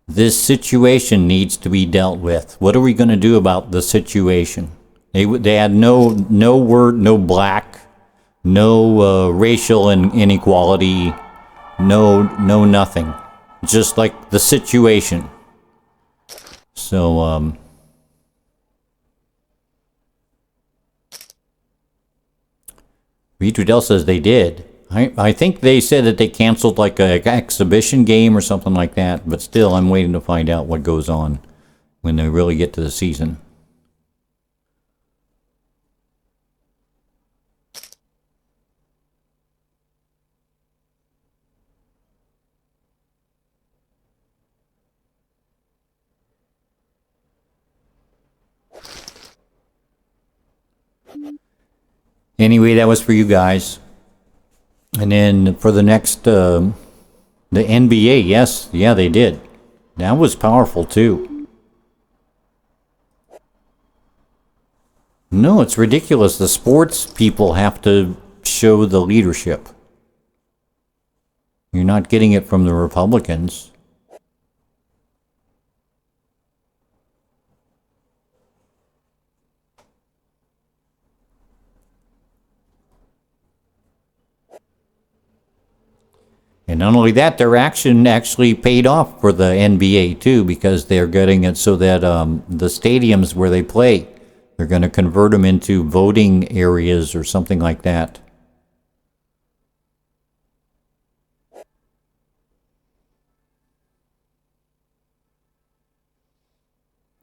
This situation needs to be dealt with. What are we going to do about the situation? They had no word, no black, no racial inequality, no nothing. Just like the situation. So, Vitrudel says they did. I think they said that they canceled like an exhibition game or something like that, but still I'm waiting to find out what goes on when they really get to the season. Anyway, that was for you guys. And then for the next, the NBA, yes, yeah, they did. That was powerful too. No, it's ridiculous. The sports people have to show the leadership. You're not getting it from the Republicans. And not only that, their action actually paid off for the NBA too, because they're getting it so that the stadiums where they play, they're going to convert them into voting areas or something like that.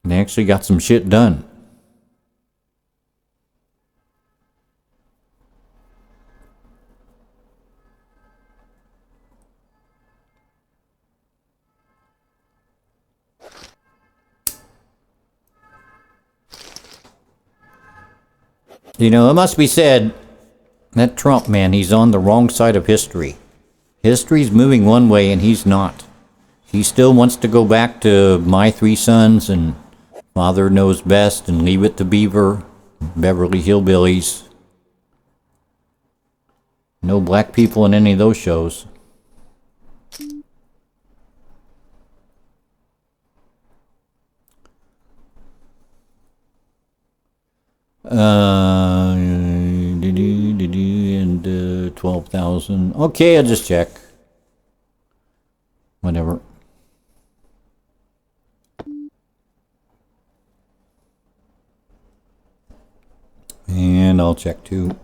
And they actually got some shit done. You know, it must be said, that Trump, man, he's on the wrong side of history. History's moving one way and he's not. He still wants to go back to my 3 sons and Father Knows Best and Leave It to Beaver, Beverly Hillbillies. No black people in any of those shows. And 12,000. Okay, I'll just check. Whatever. And I'll check too.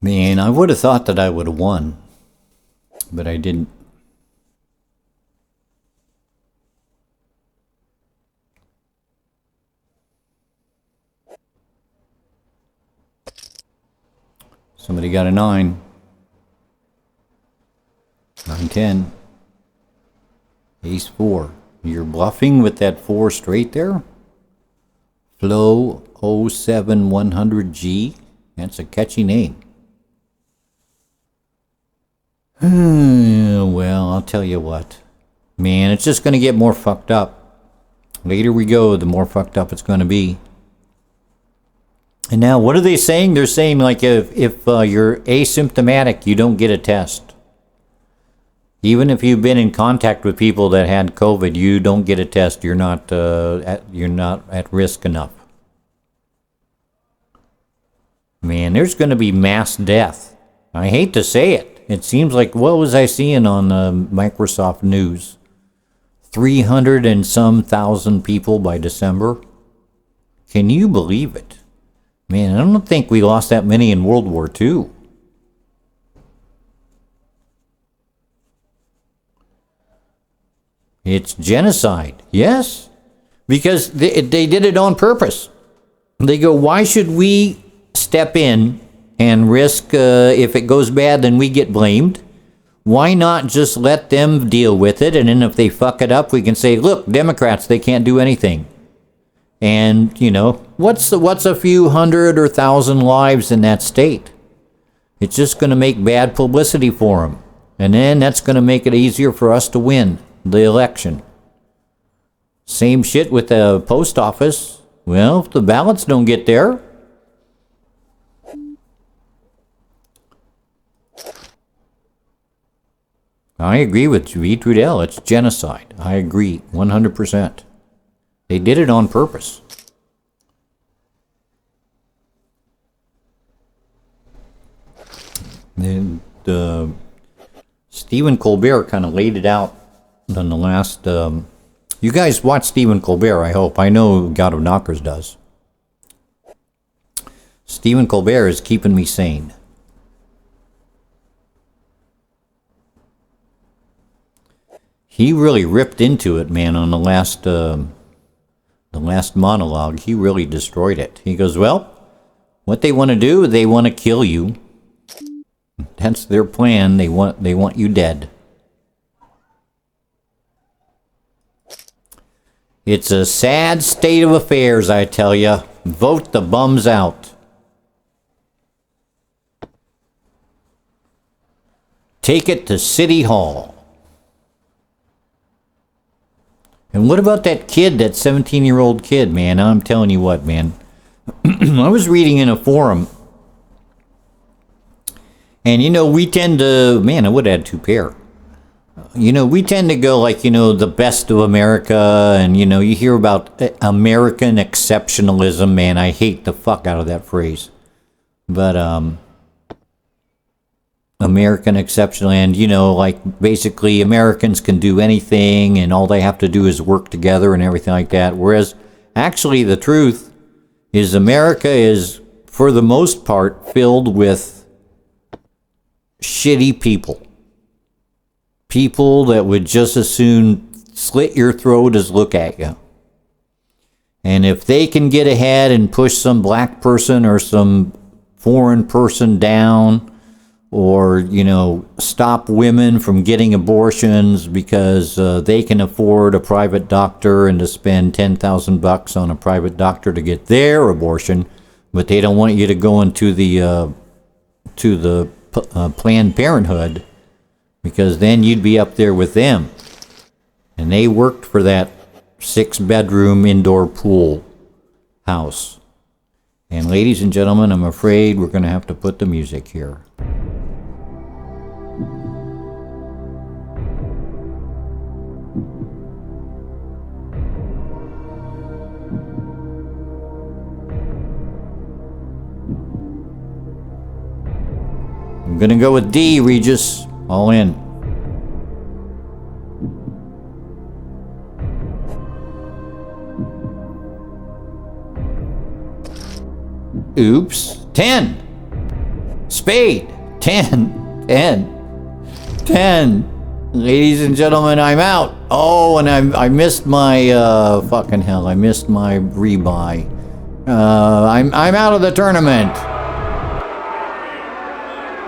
Man, I would have thought that I would have won, but I didn't. Somebody got a 9. 9, 10. Ace 4. You're bluffing with that 4 straight there? Flow 07100G. That's a catchy name. Well, I'll tell you what. Man, it's just going to get more fucked up. Later we go, the more fucked up it's going to be. And now, what are they saying? They're saying, like, if you're asymptomatic, you don't get a test. Even if you've been in contact with people that had COVID, you don't get a test. You're not at risk enough. Man, there's going to be mass death. I hate to say it. It seems like, what was I seeing on Microsoft News? 300 and some thousand people by December. Can you believe it? Man, I don't think we lost that many in World War II. It's genocide, yes. Because they did it on purpose. They go, why should we step in and risk, if it goes bad, then we get blamed? Why not just let them deal with it? And then if they fuck it up, we can say, look, Democrats, they can't do anything. And, you know, what's a few hundred or thousand lives in that state? It's just going to make bad publicity for them. And then that's going to make it easier for us to win the election. Same shit with the post office. Well, if the ballots don't get there, I agree with V. Trudell. It's genocide. I agree 100%. They did it on purpose. And Stephen Colbert kind of laid it out on the last. You guys watch Stephen Colbert, I hope. I know God of Knockers does. Stephen Colbert is keeping me sane. He really ripped into it, man, on the last monologue. He really destroyed it. He goes, well, what they want to do, they want to kill you. That's their plan. They want you dead. It's a sad state of affairs, I tell you. Vote the bums out. Take it to City Hall. And what about that kid, that 17-year-old kid, man? I'm telling you what, man. I was reading in a forum. And, you know, we tend to... Man, I would have had 2 pair. You know, we tend to go like, you know, the best of America. And, you know, you hear about American exceptionalism. Man, I hate the fuck out of that phrase. But, American exceptional, and, you know, like, basically Americans can do anything and all they have to do is work together and everything like that. Whereas, actually, the truth is America is, for the most part, filled with shitty people. People that would just as soon slit your throat as look at you. And if they can get ahead and push some black person or some foreign person down, or, you know, stop women from getting abortions because they can afford a private doctor and to spend $10,000 on a private doctor to get their abortion, but they don't want you to go into the Planned Parenthood, because then you'd be up there with them. And they worked for that 6-bedroom indoor pool house. And ladies and gentlemen, I'm afraid we're going to have to put the music here. I'm going to go with D, Regis. All in. Oops. 10. Spade. 10. 10. 10. Ladies and gentlemen, I'm out. Oh, and I missed my, fucking hell. I missed my rebuy. I'm out of the tournament.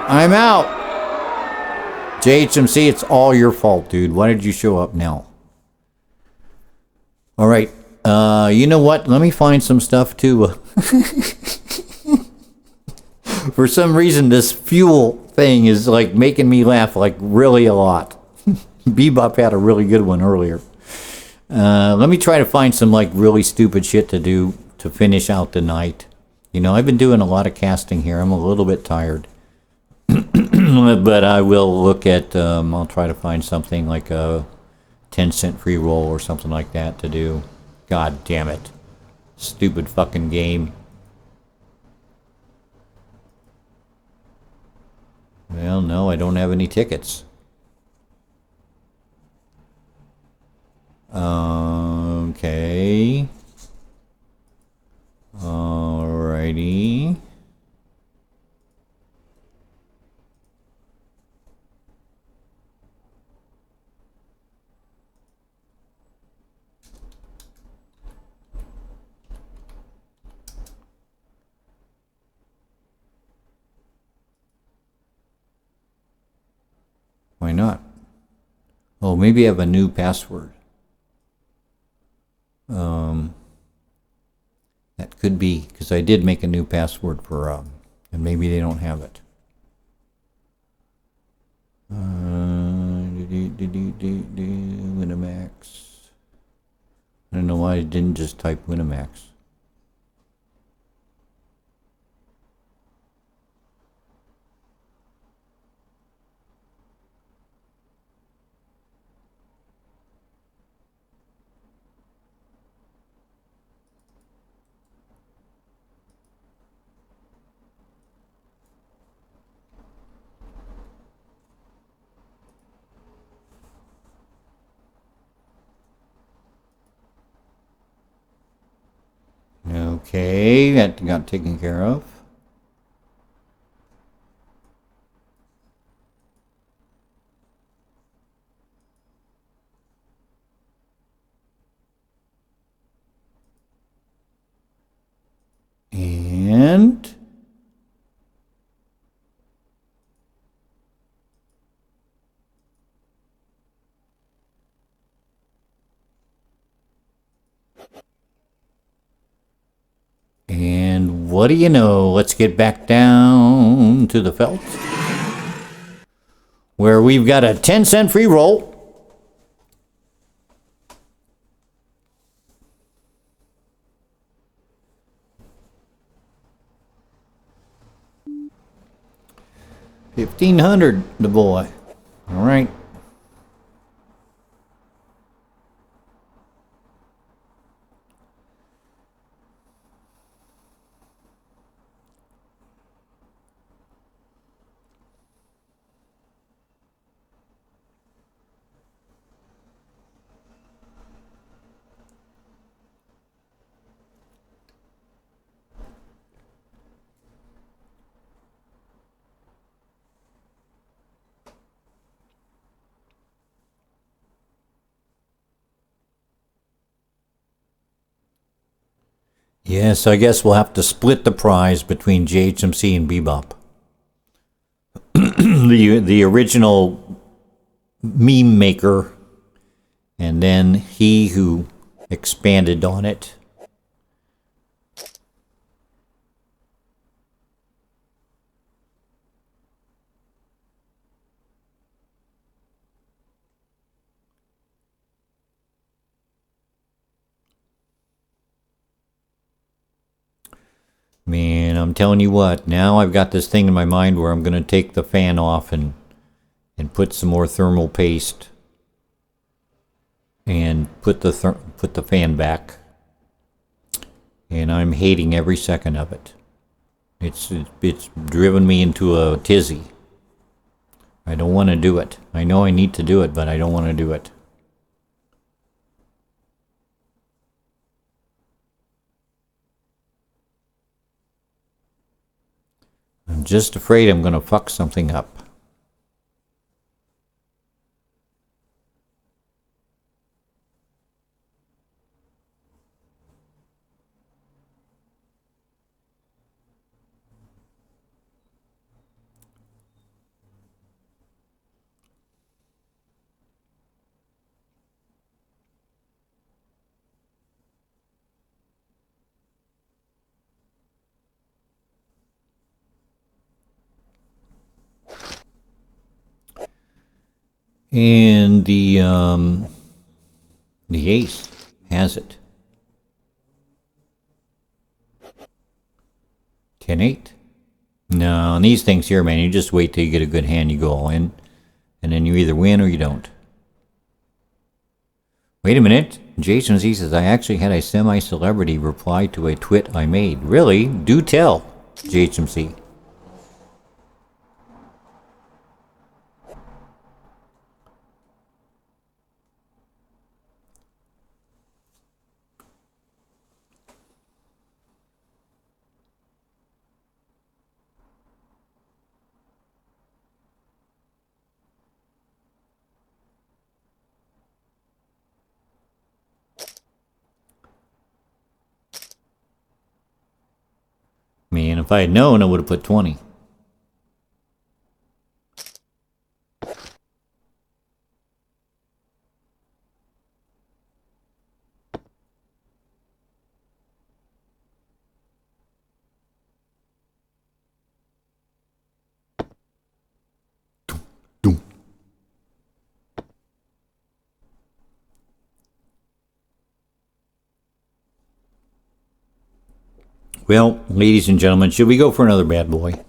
I'm out. JHMC, it's all your fault, dude. Why did you show up now? All right. You know what? Let me find some stuff to... For some reason, this fuel thing is like making me laugh like really a lot. Bebop had a really good one earlier. Let me try to find some like really stupid shit to do to finish out the night. You know, I've been doing a lot of casting here. I'm a little bit tired. But I will look at, I'll try to find something like a 10-cent free roll or something like that to do. God damn it. Stupid fucking game. Well, no, I don't have any tickets. Okay. Alrighty. Why not? Oh, maybe I have a new password. That could be, because I did make a new password for, and maybe they don't have it. Winamax. I don't know why I didn't just type Winamax. Okay, that got taken care of. And what do you know? Let's get back down to the felt, where we've got a 10-cent free roll. $1,500, the boy. All right. Yes, I guess we'll have to split the prize between JHMC and Bebop. the original meme maker, and then he who expanded on it. Man, I'm telling you what, now I've got this thing in my mind where I'm going to take the fan off and put some more thermal paste and put the fan back. And I'm hating every second of it. It's driven me into a tizzy. I don't want to do it. I know I need to do it, but I don't want to do it. I'm just afraid I'm going to fuck something up. And the ace has it. 10-8. No, on these things here, man, you just wait till you get a good hand, you go all in, and then you either win or you don't. Wait a minute. Jason Z says, I actually had a semi-celebrity reply to a twit I made. Really? Do tell, JHMC. Man, if I had known, I would have put 20. Well, ladies and gentlemen, should we go for another bad boy?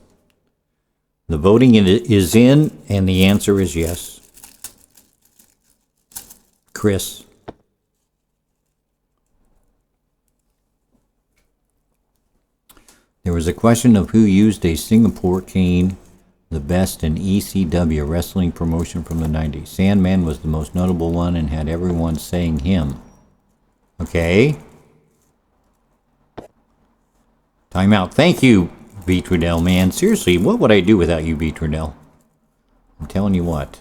The voting is in, and the answer is yes. Chris. There was a question of who used a Singapore cane the best in ECW wrestling promotion from the 90s. Sandman was the most notable one and had everyone saying him. Okay. Time out. Thank you, B. Trudell, man. Seriously, what would I do without you, B. Trudell? I'm telling you what.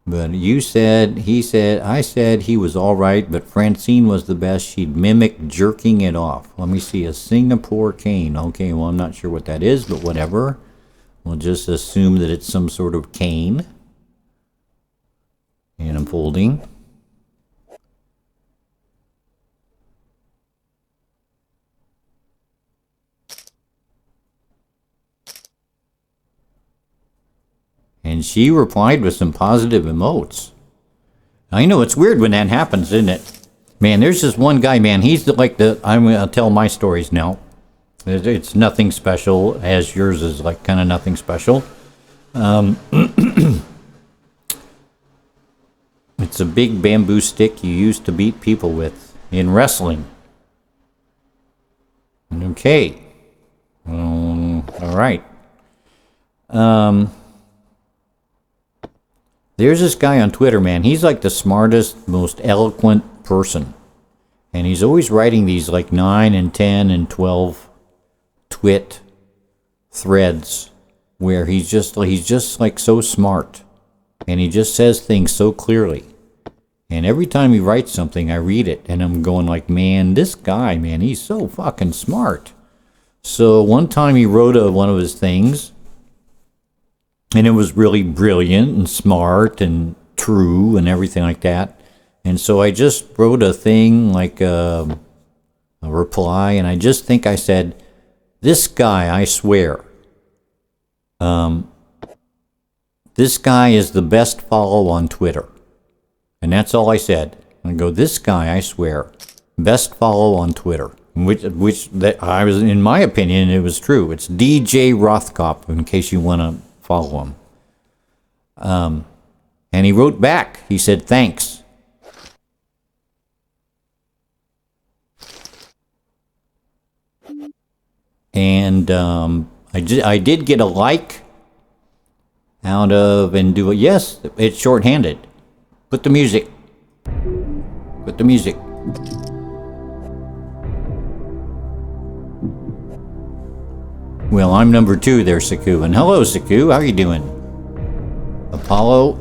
But you said, he said, I said he was all right, but Francine was the best. She'd mimic jerking it off. Let me see, a Singapore cane. Okay, well, I'm not sure what that is, but whatever. We'll just assume that it's some sort of cane. And I'm folding. And she replied with some positive emotes. I know, it's weird when that happens, isn't it? Man, there's this one guy, man, he's like the, I'm going to tell my stories now. It's nothing special, as yours is like kind of nothing special. It's a big bamboo stick you use to beat people with in wrestling. Okay. All right. There's this guy on Twitter, man. He's like the smartest, most eloquent person. And he's always writing these like 9 and 10 and 12 twit threads where he's just like so smart. And he just says things so clearly. And every time he writes something, I read it. And I'm going like, man, this guy, man, he's so fucking smart. So one time he wrote one of his things. And it was really brilliant and smart and true and everything like that. And so I just wrote a thing like a reply, and I just think I said, this guy, I swear, this guy is the best follow on Twitter. And that's all I said. I go, this guy, I swear, best follow on Twitter. Which that I was, in my opinion, it was true. It's DJ Rothkopf, in case you want to follow him. And he wrote back. He said, thanks. And I did get a like out of, and do it. Yes, it's shorthanded. Put the music. Put the music. Well, I'm number 2 there, Saku. And hello, Saku. How are you doing? Apollo.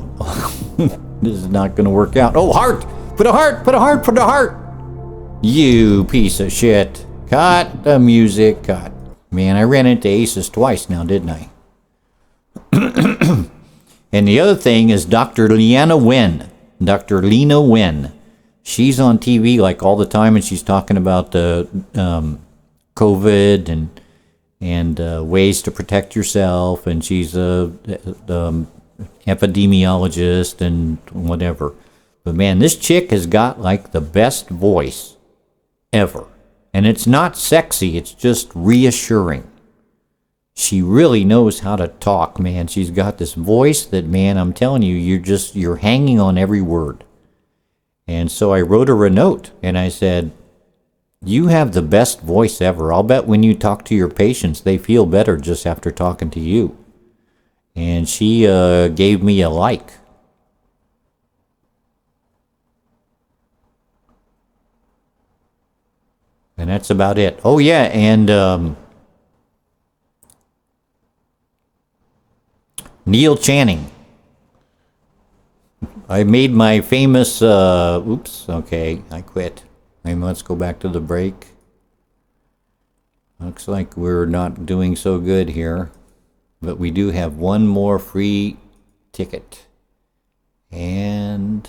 This is not going to work out. Oh, heart! Put a heart! Put a heart! Put a heart! You piece of shit. Cut the music. Cut. Man, I ran into Aces twice now, didn't I? And the other thing is Dr. Leana Wen. Dr. Lena Wen. She's on TV like all the time, and she's talking about the COVID and ways to protect yourself, and she's a epidemiologist and whatever. But man, this chick has got like the best voice ever. And it's not sexy, it's just reassuring. She really knows how to talk, man. She's got this voice that, man, I'm telling you, you're hanging on every word. And so I wrote her a note, and I said, you have the best voice ever. I'll bet when you talk to your patients, they feel better just after talking to you. And she gave me a like. And that's about it. Oh, yeah, and Neil Channing. I made my famous, oops, okay, I quit. Let's go back to the break. Looks like we're not doing so good here. But we do have one more free ticket. And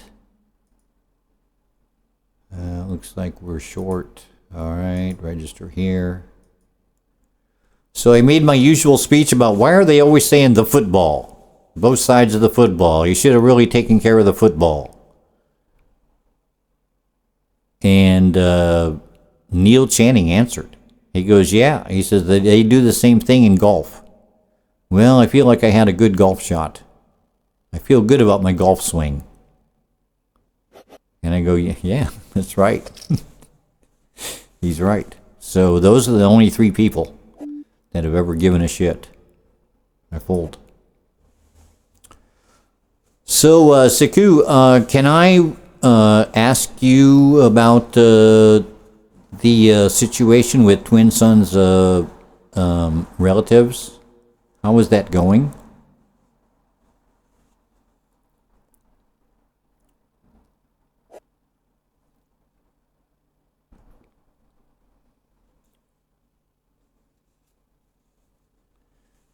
looks like we're short. All right, register here. So I made my usual speech about why are they always saying the football? Both sides of the football. You should have really taken care of the football. And Neil Channing answered. He goes, yeah. He says that they do the same thing in golf. Well, I feel like I had a good golf shot. I feel good about my golf swing. And I go, yeah, that's right. He's right. So those are the only 3 people that have ever given a shit. I fold. So, Saku, can I ask you about the situation with Twin Sun's relatives? How is that going?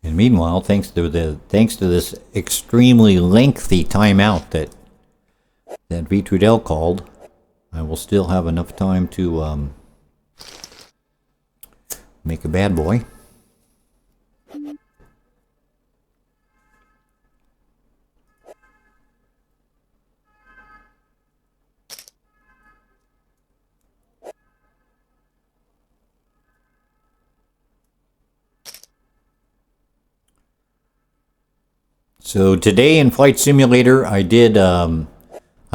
And meanwhile, thanks to this extremely lengthy timeout that V. Trudell called, I will still have enough time to make a bad boy. So today in Flight Simulator, I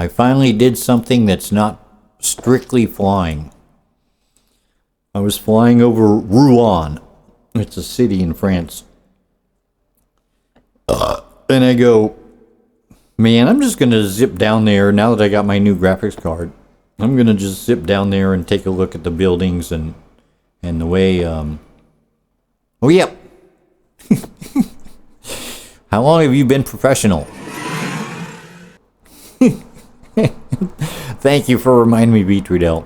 finally did something that's not strictly flying. I was flying over Rouen. It's a city in France. And I go, man, I'm just going to zip down there now that I got my new graphics card. I'm going to just zip down there and take a look at the buildings and the way... Oh, yep. How long have you been professional? Thank you for reminding me, B. Trudell.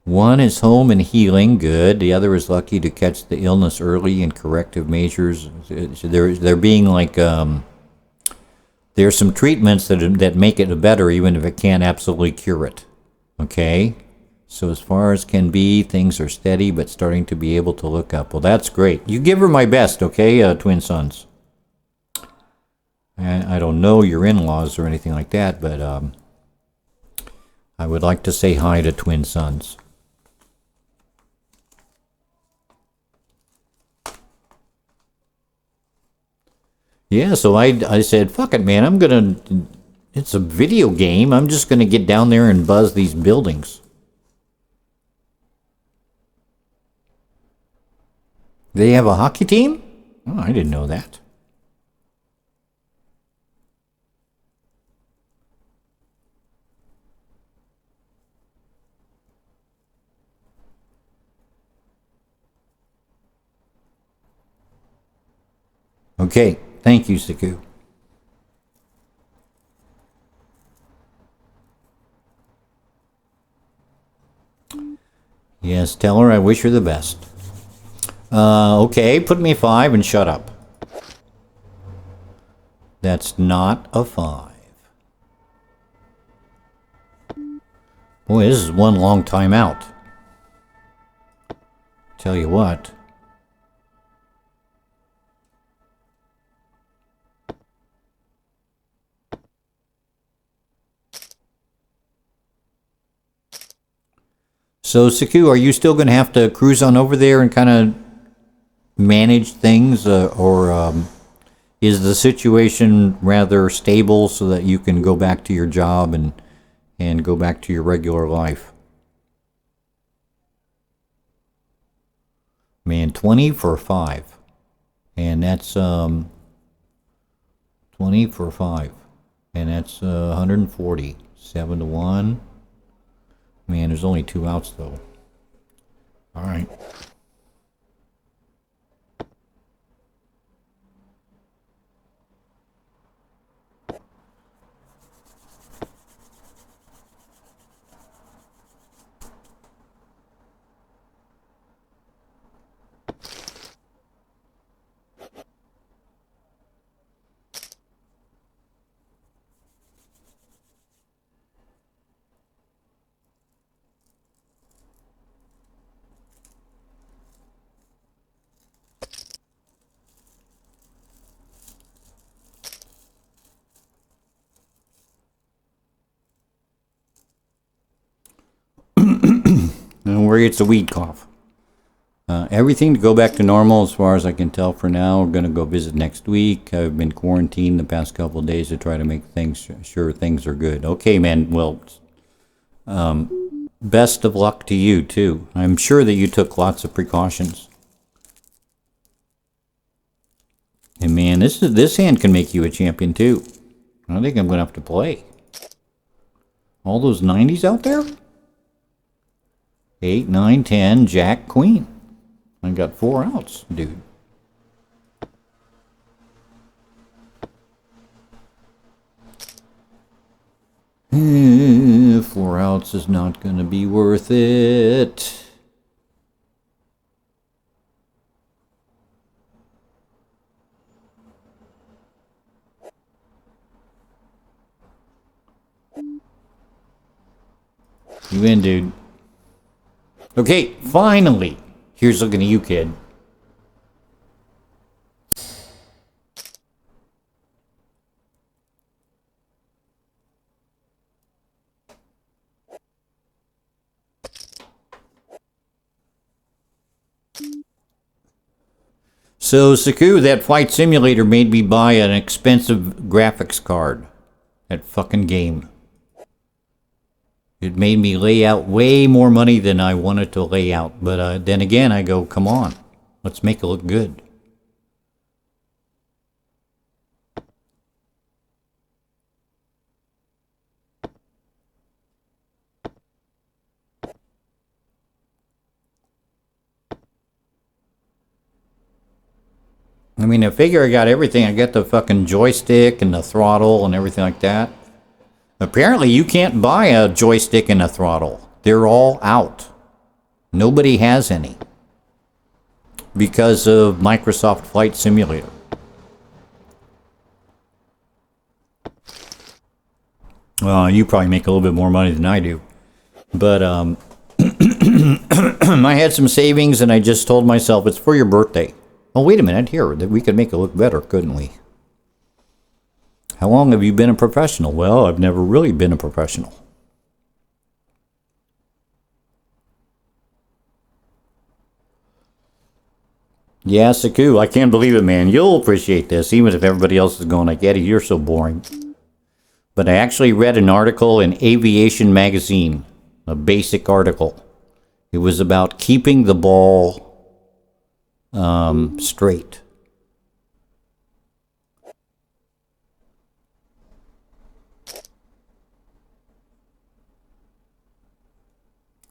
One is home and healing, good. The other is lucky to catch the illness early and corrective measures. They're being like, there's some treatments that make it better even if it can't absolutely cure it. Okay? So as far as can be, things are steady but starting to be able to look up. Well, that's great. You give her my best, okay, twin sons? I don't know your in-laws or anything like that, but I would like to say hi to twin sons. Yeah, so I said, fuck it, man, it's a video game. I'm just gonna get down there and buzz these buildings. They have a hockey team? Oh, I didn't know that. Okay, thank you, Siku. Yes, tell her I wish her the best. Okay, put me 5 and shut up. That's not a 5. Boy, this is one long time out. Tell you what. So, Siku, are you still going to have to cruise on over there and kind of manage things, or is the situation rather stable so that you can go back to your job and go back to your regular life? Man, 20 for 5. And that's 20 for 5. And that's 140. 7 to 1. Man, there's only 2 outs though. All right. Don't worry, it's a weed cough. Everything to go back to normal as far as I can tell for now. We're going to go visit next week. I've been quarantined the past couple of days to try to make sure things are good. Okay, man. Well, best of luck to you, too. I'm sure that you took lots of precautions. And, man, this hand can make you a champion, too. I think I'm going to have to play. All those 90s out there? 8, 9, 10, Jack, Queen. I got 4 outs, dude. Four outs is not going to be worth it. You win, dude. Okay, finally. Here's looking at you, kid. So, Siku, that flight simulator made me buy an expensive graphics card. That fucking game. It made me lay out way more money than I wanted to lay out. But then again, I go, come on. Let's make it look good. I mean, I figure I got everything. I got the fucking joystick and the throttle and everything like that. Apparently, you can't buy a joystick and a throttle. They're all out. Nobody has any. Because of Microsoft Flight Simulator. You probably make a little bit more money than I do. But I had some savings and I just told myself it's for your birthday. Oh, wait a minute, here, that we could make it look better, couldn't we? How long have you been a professional? Well, I've never really been a professional. Yeah, Saku, I can't believe it, man. You'll appreciate this, even if everybody else is going like, Eddie, you're so boring. But I actually read an article in Aviation Magazine, a basic article. It was about keeping the ball straight.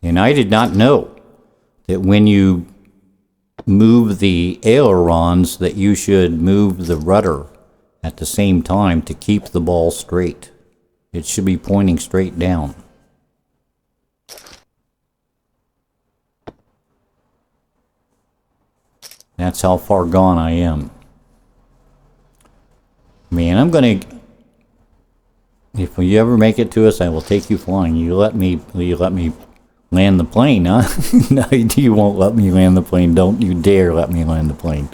And I did not know that when you move the ailerons that you should move the rudder at the same time to keep the ball straight. It should be pointing straight down. That's how far gone I am. Man, I'm gonna... If you ever make it to us, I will take you flying. You let me land the plane, huh? No, you won't let me land the plane. Don't you dare let me land the plane.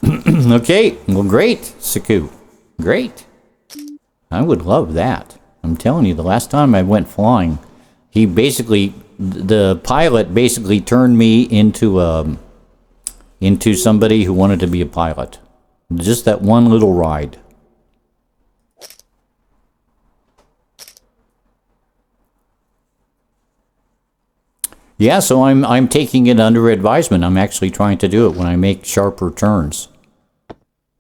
Okay, well, great, Saku. Great. I would love that. I'm telling you, the last time I went flying, the pilot basically turned me into somebody who wanted to be a pilot. Just that one little ride. Yeah, so I'm taking it under advisement. I'm actually trying to do it when I make sharper turns.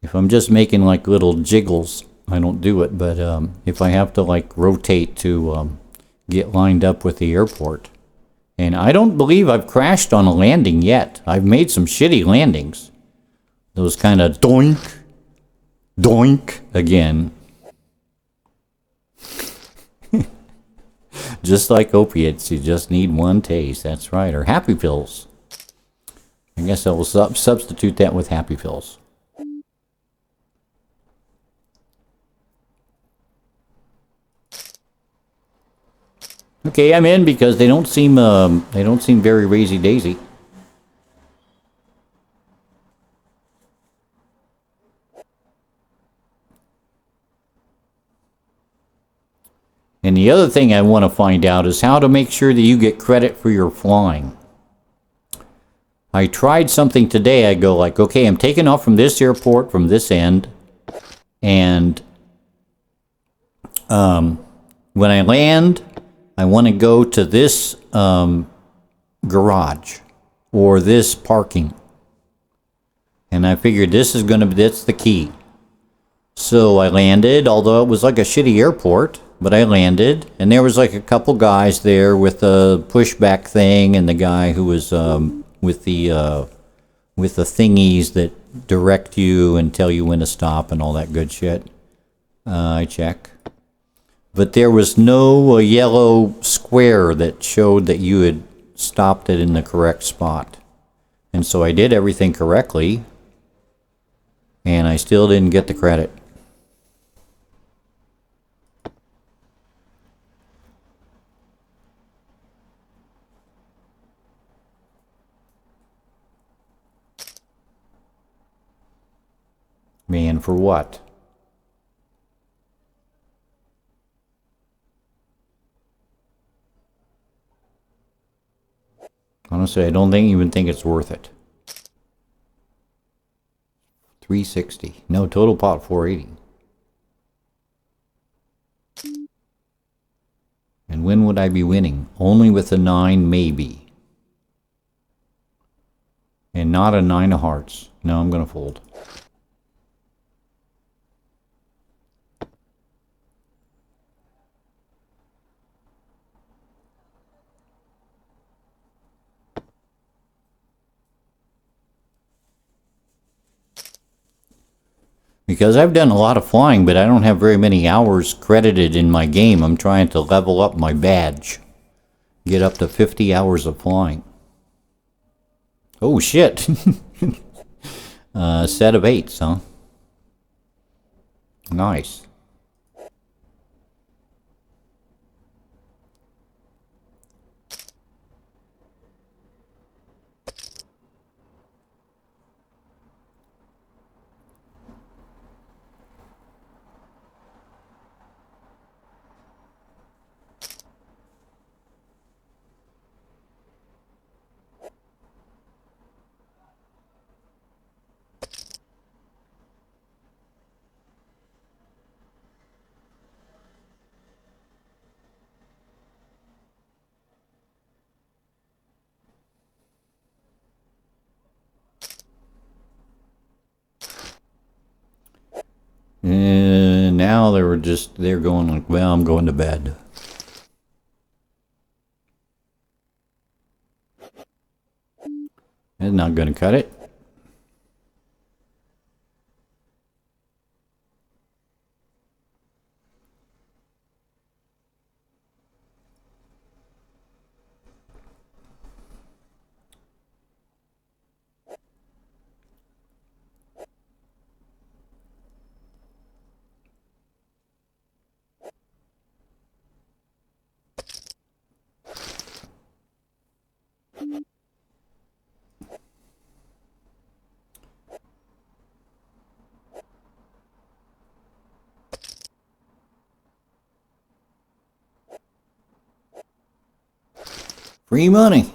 If I'm just making like little jiggles, I don't do it. But if I have to like rotate to get lined up with the airport. And I don't believe I've crashed on a landing yet. I've made some shitty landings. Those kind of doink, doink again. Just like opiates, you just need one taste. That's right. Or Happy Pills. I guess I will substitute that with Happy Pills. Okay, I'm in because they don't seem very raisy daisy. And the other thing I want to find out is how to make sure that you get credit for your flying. I tried something today. I go like, okay, I'm taking off from this airport, from this end. And when I land, I want to go to this garage or this parking. And I figured that's the key. So I landed, although it was like a shitty airport. But I landed, and there was like a couple guys there with a pushback thing, and the guy who was with the thingies that direct you and tell you when to stop and all that good shit. I check. But there was no yellow square that showed that you had stopped it in the correct spot. And so I did everything correctly, and I still didn't get the credit. Man, for what? Honestly, I don't even think it's worth it. 360. No, total pot 480. And when would I be winning? Only with a 9, maybe. And not a 9 of hearts. No, I'm going to fold. Because I've done a lot of flying, but I don't have very many hours credited in my game. I'm trying to level up my badge. Get up to 50 hours of flying. Oh shit. Set of 8s, huh? Nice. And now they're going like, well, I'm going to bed. It's not going to cut it. Free money.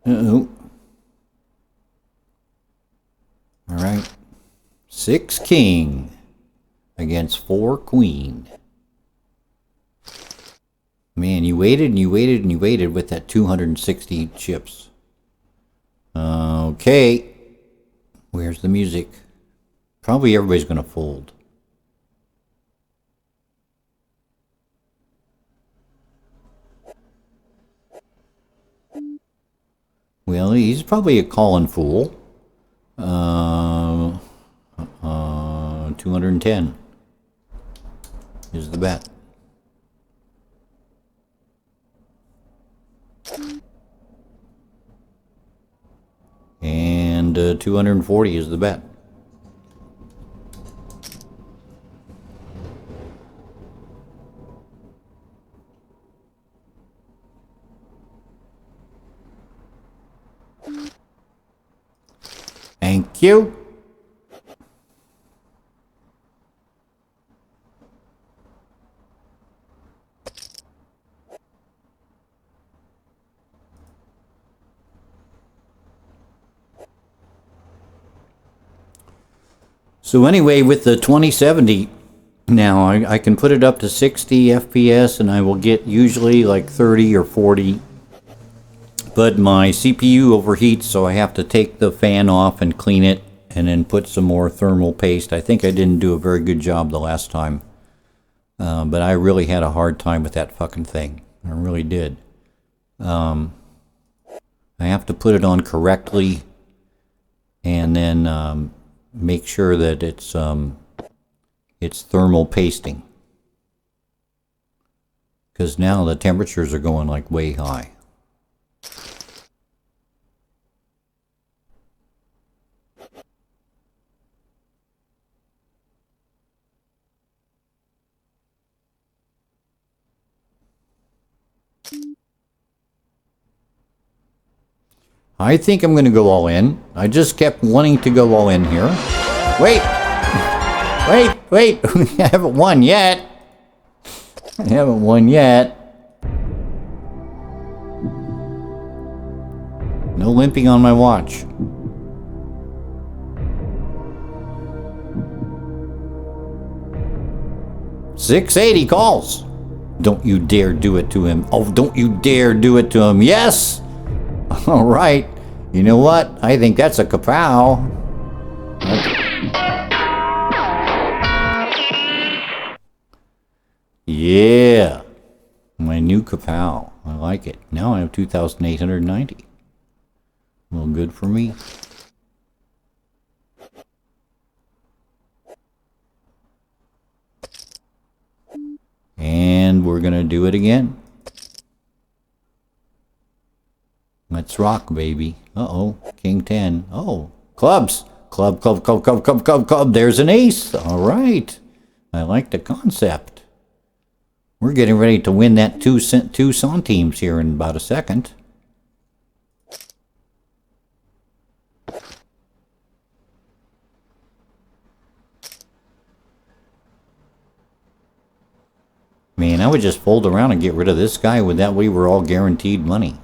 Uh-oh. All right. 6 king against 4 queen. Man, you waited and you waited and you waited with that 260 chips. Okay. Where's the music? Probably everybody's going to fold. Well, he's probably a calling fool. 210 is the bet. And 240 is the bet. Thank you. So anyway, with the 2070 now, I can put it up to 60 FPS and I will get usually like 30 or 40. But my CPU overheats, so I have to take the fan off and clean it and then put some more thermal paste. I think I didn't do a very good job the last time. But I really had a hard time with that fucking thing. I really did. I have to put it on correctly and then make sure that it's thermal pasting, because now the temperatures are going like way high. I think I'm going to go all in. I just kept wanting to go all in here. Wait! Wait! I haven't won yet. I haven't won yet. No limping on my watch. $680 calls. Don't you dare do it to him. Oh, don't you dare do it to him. Yes! All right. You know what? I think that's a kapow. Yeah. My new kapow. I like it. Now I have 2,890. Well, good for me. And we're going to do it again. Let's rock, baby. Uh-oh. King 10. Oh, clubs. Club, club, club, club, club, club, club. There's an ace. All right. I like the concept. We're getting ready to win that two centimes here in about a second. Man, I would just fold around and get rid of this guy. With that way, we're all guaranteed money.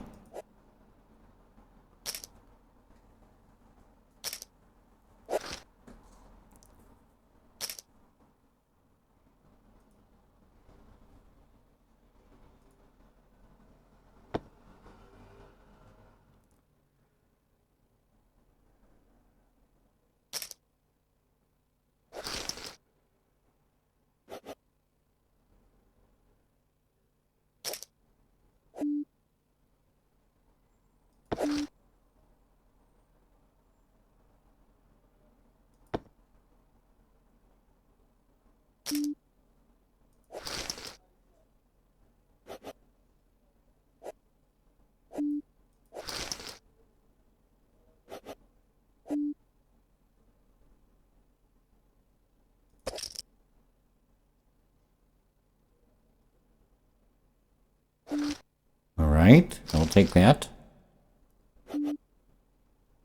Alright, I'll take that.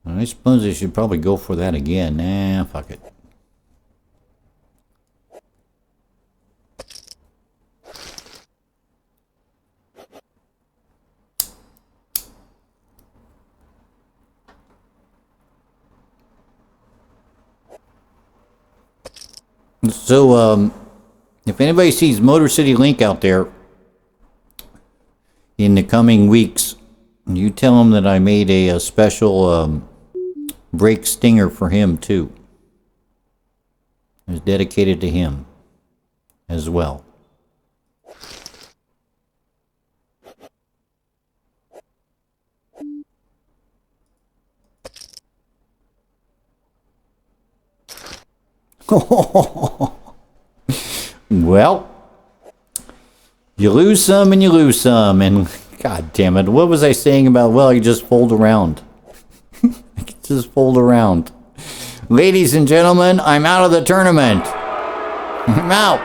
I suppose I should probably go for that again. Nah, fuck it. So, if anybody sees Motor City Link out there in the coming weeks, you tell him that I made a special brake stinger for him too. It was dedicated to him as well. Well, you lose some and you lose some, and god damn it, what was I saying about, well, you just fold around. I can just fold around. Ladies and gentlemen, I'm out of the tournament. I'm out.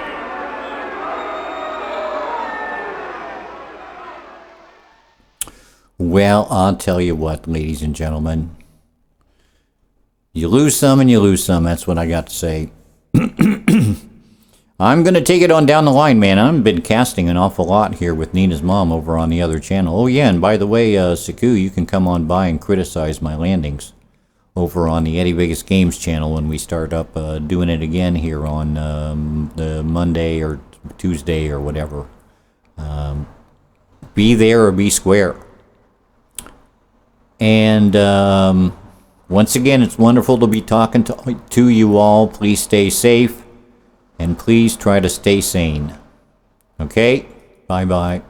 Well, I'll tell you what, ladies and gentlemen. You lose some and you lose some. That's what I got to say. I'm going to take it on down the line, man. I've been casting an awful lot here with Nina's mom over on the other channel. Oh, yeah, and by the way, Saku, you can come on by and criticize my landings over on the Eddie Vegas Games channel when we start up doing it again here on the Monday or Tuesday or whatever. Be there or be square. And once again, it's wonderful to be talking to you all. Please stay safe. And please try to stay sane. Okay? Bye-bye.